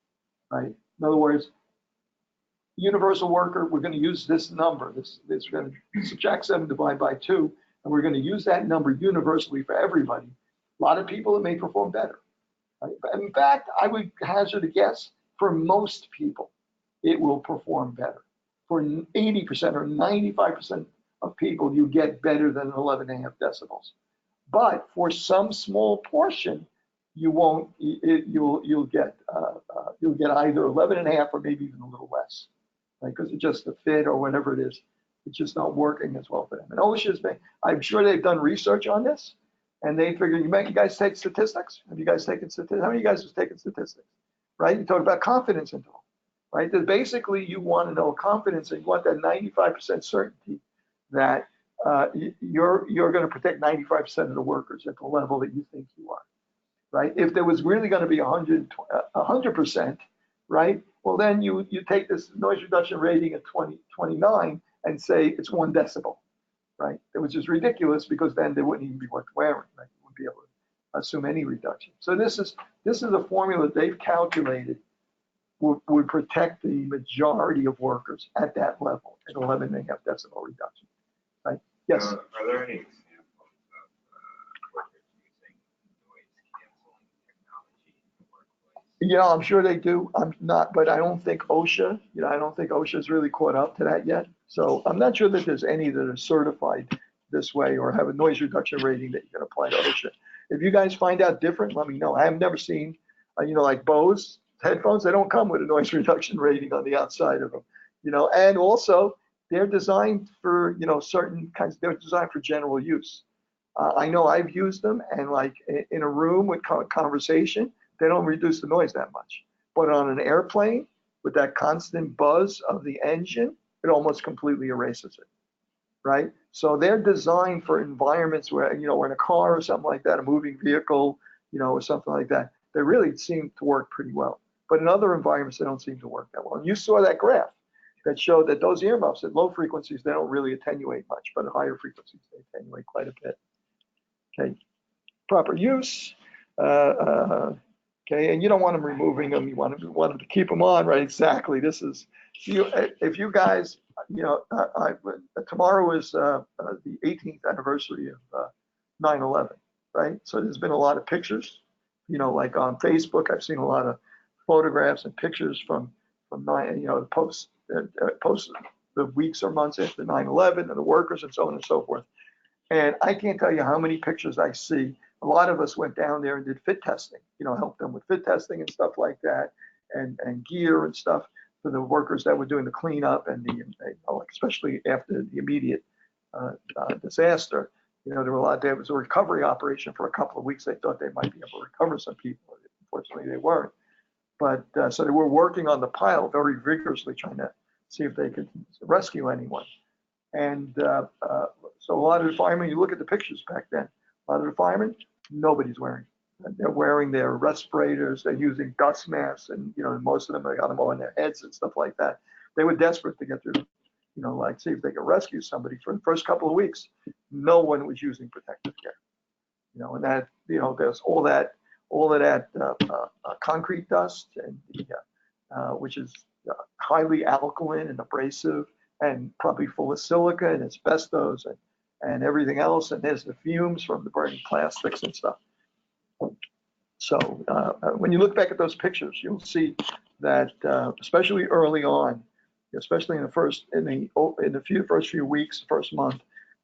right? In other words, universal worker, we're going to use this number. We're going to subtract 7, divide by 2, and we're going to use that number universally for everybody. A lot of people, it may perform better. Right? In fact, I would hazard a guess, for most people, it will perform better. For 80% or 95% of people, you get better than 11.5 decibels. But for some small portion, you won't. You'll get either 11.5 or maybe even a little less, right? Because it's just the fit or whatever it is. It's just not working as well for them. And OSHA's been, I'm sure they've done research on this, and they figure, you guys take statistics? Have you guys taken statistics? How many of you guys have taken statistics? Right? You talk about confidence interval, right? That basically you want to know confidence, and you want that 95% certainty that you're going to protect 95% of the workers at the level that you think you are. Right? If there was really going to be 100%, right? Well, then you take this noise reduction rating at 29 and say it's 1 decibel, right? It was just ridiculous, because then they wouldn't even be worth wearing, right? You wouldn't be able to assume any reduction. So this is a formula they've calculated would protect the majority of workers at that level, at 11.5 decibel reduction, right? Yes.
Are there any examples of workers using noise canceling technology in the workplace?
Yeah, I'm sure they do. I'm not, but I don't think OSHA, I don't think OSHA's really caught up to that yet. So I'm not sure that there's any that are certified this way or have a noise reduction rating that you can apply to OSHA. If you guys find out different, let me know. I have never seen, like Bose headphones, they don't come with a noise reduction rating on the outside of them, and also they're designed for, certain kinds, they're designed for general use. I know I've used them, and like in a room with conversation, they don't reduce the noise that much. But on an airplane, with that constant buzz of the engine, it almost completely erases it, right? So they're designed for environments where, we're in a car or something like that, a moving vehicle, or something like that. They really seem to work pretty well. But in other environments, they don't seem to work that well. And you saw that graph that showed that those earmuffs at low frequencies, they don't really attenuate much, but at higher frequencies, they attenuate quite a bit. Okay, proper use. Okay, and you don't want them removing them. You want them to keep them on, right? Exactly. This is, if you guys, tomorrow is the 18th anniversary of 9/11, right? So there's been a lot of pictures, like on Facebook, I've seen a lot of photographs and pictures from the post the weeks or months after 9/11 and the workers and so on and so forth. And I can't tell you how many pictures I see. A lot of us went down there and did fit testing, helped them with fit testing and stuff like that, and gear and stuff for the workers that were doing the cleanup and especially after the immediate disaster. There was a recovery operation for a couple of weeks. They thought they might be able to recover some people. Unfortunately, they weren't. But so they were working on the pile very vigorously, trying to see if they could rescue anyone. And so a lot of the firemen, you look at the pictures back then, a lot of the firemen, nobody's wearing. They're wearing their respirators, they're using dust masks, and most of them, they got them all in their heads and stuff like that. They were desperate to get through, see if they could rescue somebody. For the first couple of weeks, no one was using protective gear. And that, there's all of that concrete dust, and which is highly alkaline and abrasive, and probably full of silica and asbestos and everything else. And there's the fumes from the burning plastics and stuff. So when you look back at those pictures, you'll see that especially early on, especially in the first few weeks, first month,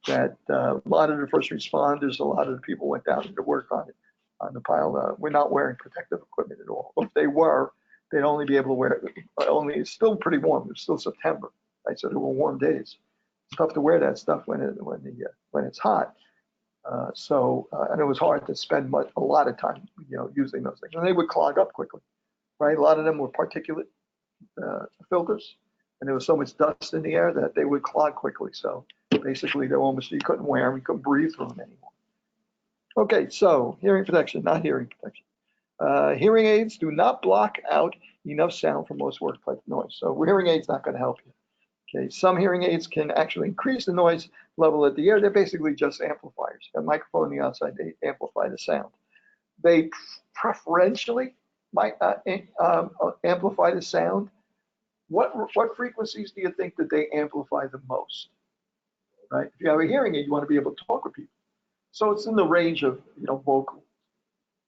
that a lot of the first responders, a lot of the people went down to work on it, on the pile. We're not wearing protective equipment at all. If they were, they'd only be able to wear it, it's still pretty warm. It's still September, right? So there were warm days. It's tough to wear that stuff when it's hot. And it was hard to spend a lot of time, using those things. And they would clog up quickly, right? A lot of them were particulate filters, and there was so much dust in the air that they would clog quickly. So basically, you couldn't wear them, you couldn't breathe through them anymore. Okay, so hearing protection, not hearing protection. Hearing aids do not block out enough sound for most workplace noise. So hearing aids not going to help you. Okay, some hearing aids can actually increase the noise level at the ear. They're basically just amplifiers. A microphone on the outside, they amplify the sound. They preferentially might amplify the sound. What frequencies do you think that they amplify the most? Right? If you have a hearing aid, you want to be able to talk with people. So it's in the range of vocal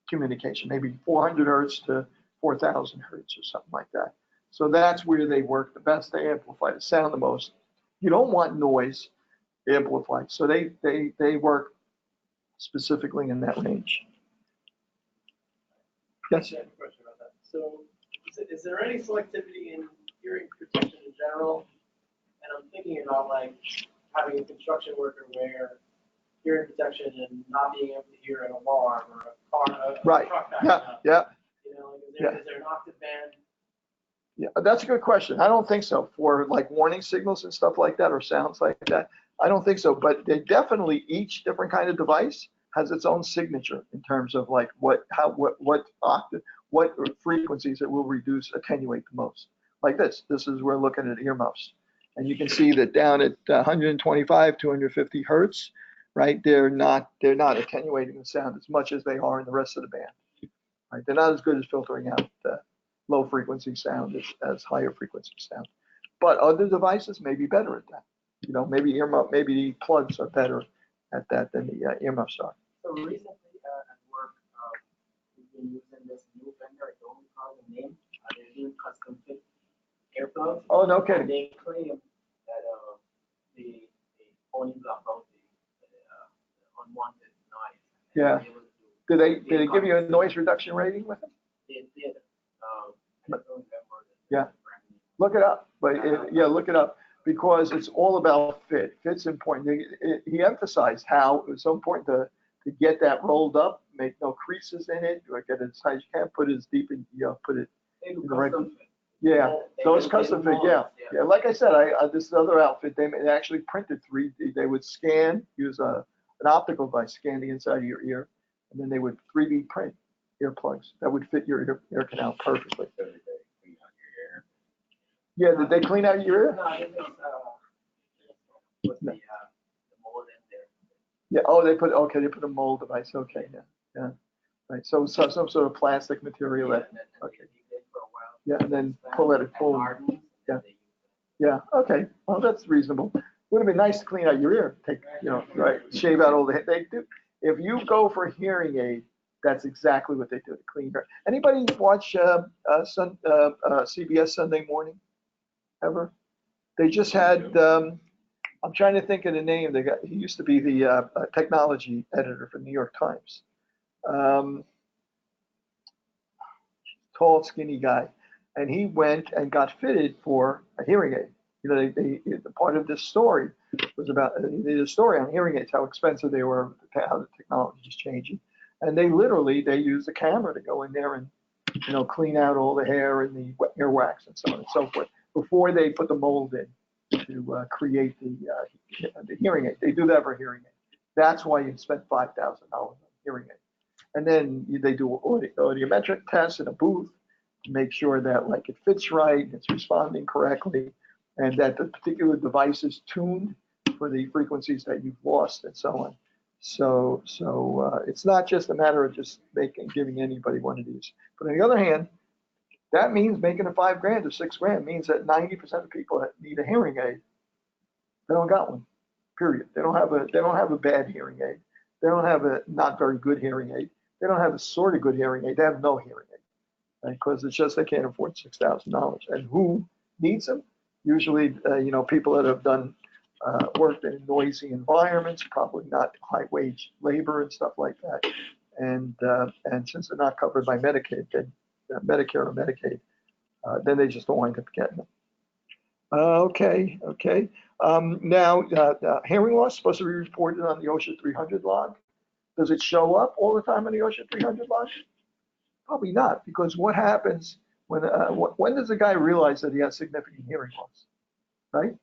communication, maybe 400 hertz to 4,000 hertz or something like that. So that's where they work the best. They amplify the sound the most. You don't want noise amplified, so they work specifically in that range. Yes.
I have a question about that. So, is there any selectivity in hearing protection in general? And I'm thinking about like having a construction worker wear hearing protection and not being able to hear an alarm or a car,
Right.
truck backing
Yeah.
up.
Yeah.
Is there an octave band?
Yeah, that's a good question. I don't think so. For like warning signals and stuff like that, or sounds like that, I don't think so. But they definitely, each different kind of device has its own signature in terms of like what octave, what frequencies it will reduce, attenuate the most. Like this is, we're looking at earmuffs, and you can see that down at 125, 250 hertz, right? They're not attenuating the sound as much as they are in the rest of the band. Right? They're not as good as filtering out low frequency sound as higher frequency sound. But other devices may be better at that. Maybe plugs are better at that than the earmuffs are.
So recently at work, we've been using this new vendor, I don't recall the name. They're doing custom fit earplugs.
Oh, no
And
kidding.
they claim that they only block out the unwanted noise.
Yeah.
And they're able to-
Did they give you a noise reduction rating with it?
They did. I don't remember the
Yeah.
brand name.
Look it up. But look it up, because it's all about fit. Fit's important. He emphasized how it's so important to get that rolled up, make no creases in it, or get it as high as you can, put it as deep in, put it.
They do
The right-
custom fit.
Yeah,
They
those
do
custom fit,
molds,
yeah. Like I said, this other outfit, they actually printed 3D. They would use an optical device, scan the inside of your ear, and then they would 3D print earplugs that would fit your ear canal perfectly.
So that they clean out your ear.
Yeah, did they clean out your ear?
No, they just put the mold in there.
Yeah. Oh, they put a mold device. Okay. Yeah. Right. So some sort of plastic material that.
And
Okay.
they leave it for a while.
Yeah, and then pull it
And
full.
hardens, and
Yeah.
they use it.
Yeah. Okay. Well, that's reasonable. Would have been nice to clean out your ear. Right. Shave out all they do. If you go for hearing aid, that's exactly what they do to clean your. Anybody watch CBS Sunday Morning? Ever? They just had. I'm trying to think of the name. He used to be the technology editor for New York Times. Tall, skinny guy, and he went and got fitted for a hearing aid. The part of this story was about they did a story on hearing aids, how expensive they were, how the technology is changing, and they used a camera to go in there and clean out all the hair and the earwax and so on and so forth before they put the mold in to create the hearing aid. They do that for hearing aid. That's why you spend $5,000 on hearing aid. And then they do audiometric tests in a booth to make sure that it fits right, it's responding correctly, and that the particular device is tuned for the frequencies that you've lost and so on. So it's not just a matter of just giving anybody one of these. But on the other hand, that means making a $5,000 or $6,000 means that 90% of people that need a hearing aid, they don't got one. Period. They don't have a bad hearing aid. They don't have a not very good hearing aid. They don't have a sort of good hearing aid. They have no hearing aid, right? Because it's just they can't afford $6,000. And who needs them? Usually, people that have done worked in noisy environments, probably not high-wage labor and stuff like that. And since they're not covered by Medicaid, Medicare or Medicaid, then they just don't wind up getting them. Okay. Now, hearing loss is supposed to be reported on the OSHA 300 log. Does it show up all the time on the OSHA 300 log? Probably not, because what happens when does a guy realize that he has significant hearing loss, right?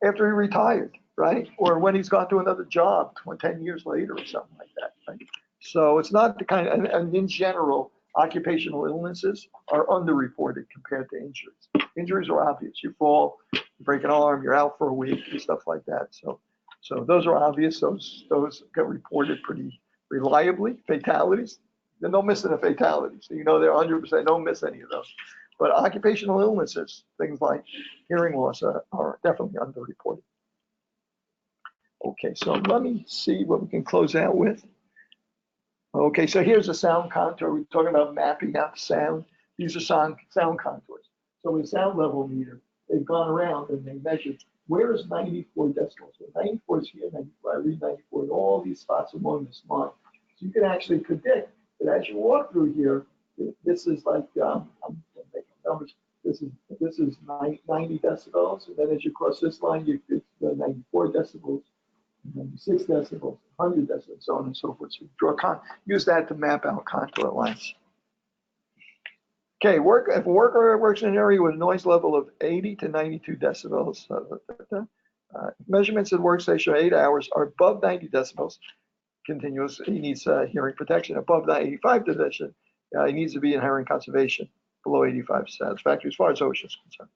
After he retired, right? Or when he's gone to another job 10 years later or something like that, right? So it's not the kind of, and in general, occupational illnesses are underreported compared to injuries. Injuries are obvious. You fall, you break an arm, you're out for a week, and stuff like that. So those are obvious. Those get reported pretty reliably. Fatalities, then don't miss a fatality. So you know they're 100%, don't miss any of those. But occupational illnesses, things like hearing loss are definitely underreported. Okay, so let me see what we can close out with. Okay, so here's a sound contour. We're talking about mapping out sound. These are sound contours. So with a sound level meter, they've gone around and they measured where is 94 decibels. So 94 is here, 94, I read 94 in all these spots along this line. So you can actually predict that as you walk through here, this is like, I'm making numbers, this is 90 decibels, and then as you cross this line, you get 94 decibels, 96 decibels, 100 decibels, so on and so forth. So you use that to map out contour lines. Okay, if a worker works in an area with a noise level of 80 to 92 decibels, measurements at workstation 8 hours are above 90 decibels, continuous, he needs hearing protection. Above that 85 decibels, he needs to be in hearing conservation. Below 85 satisfactory as far as OSHA is concerned.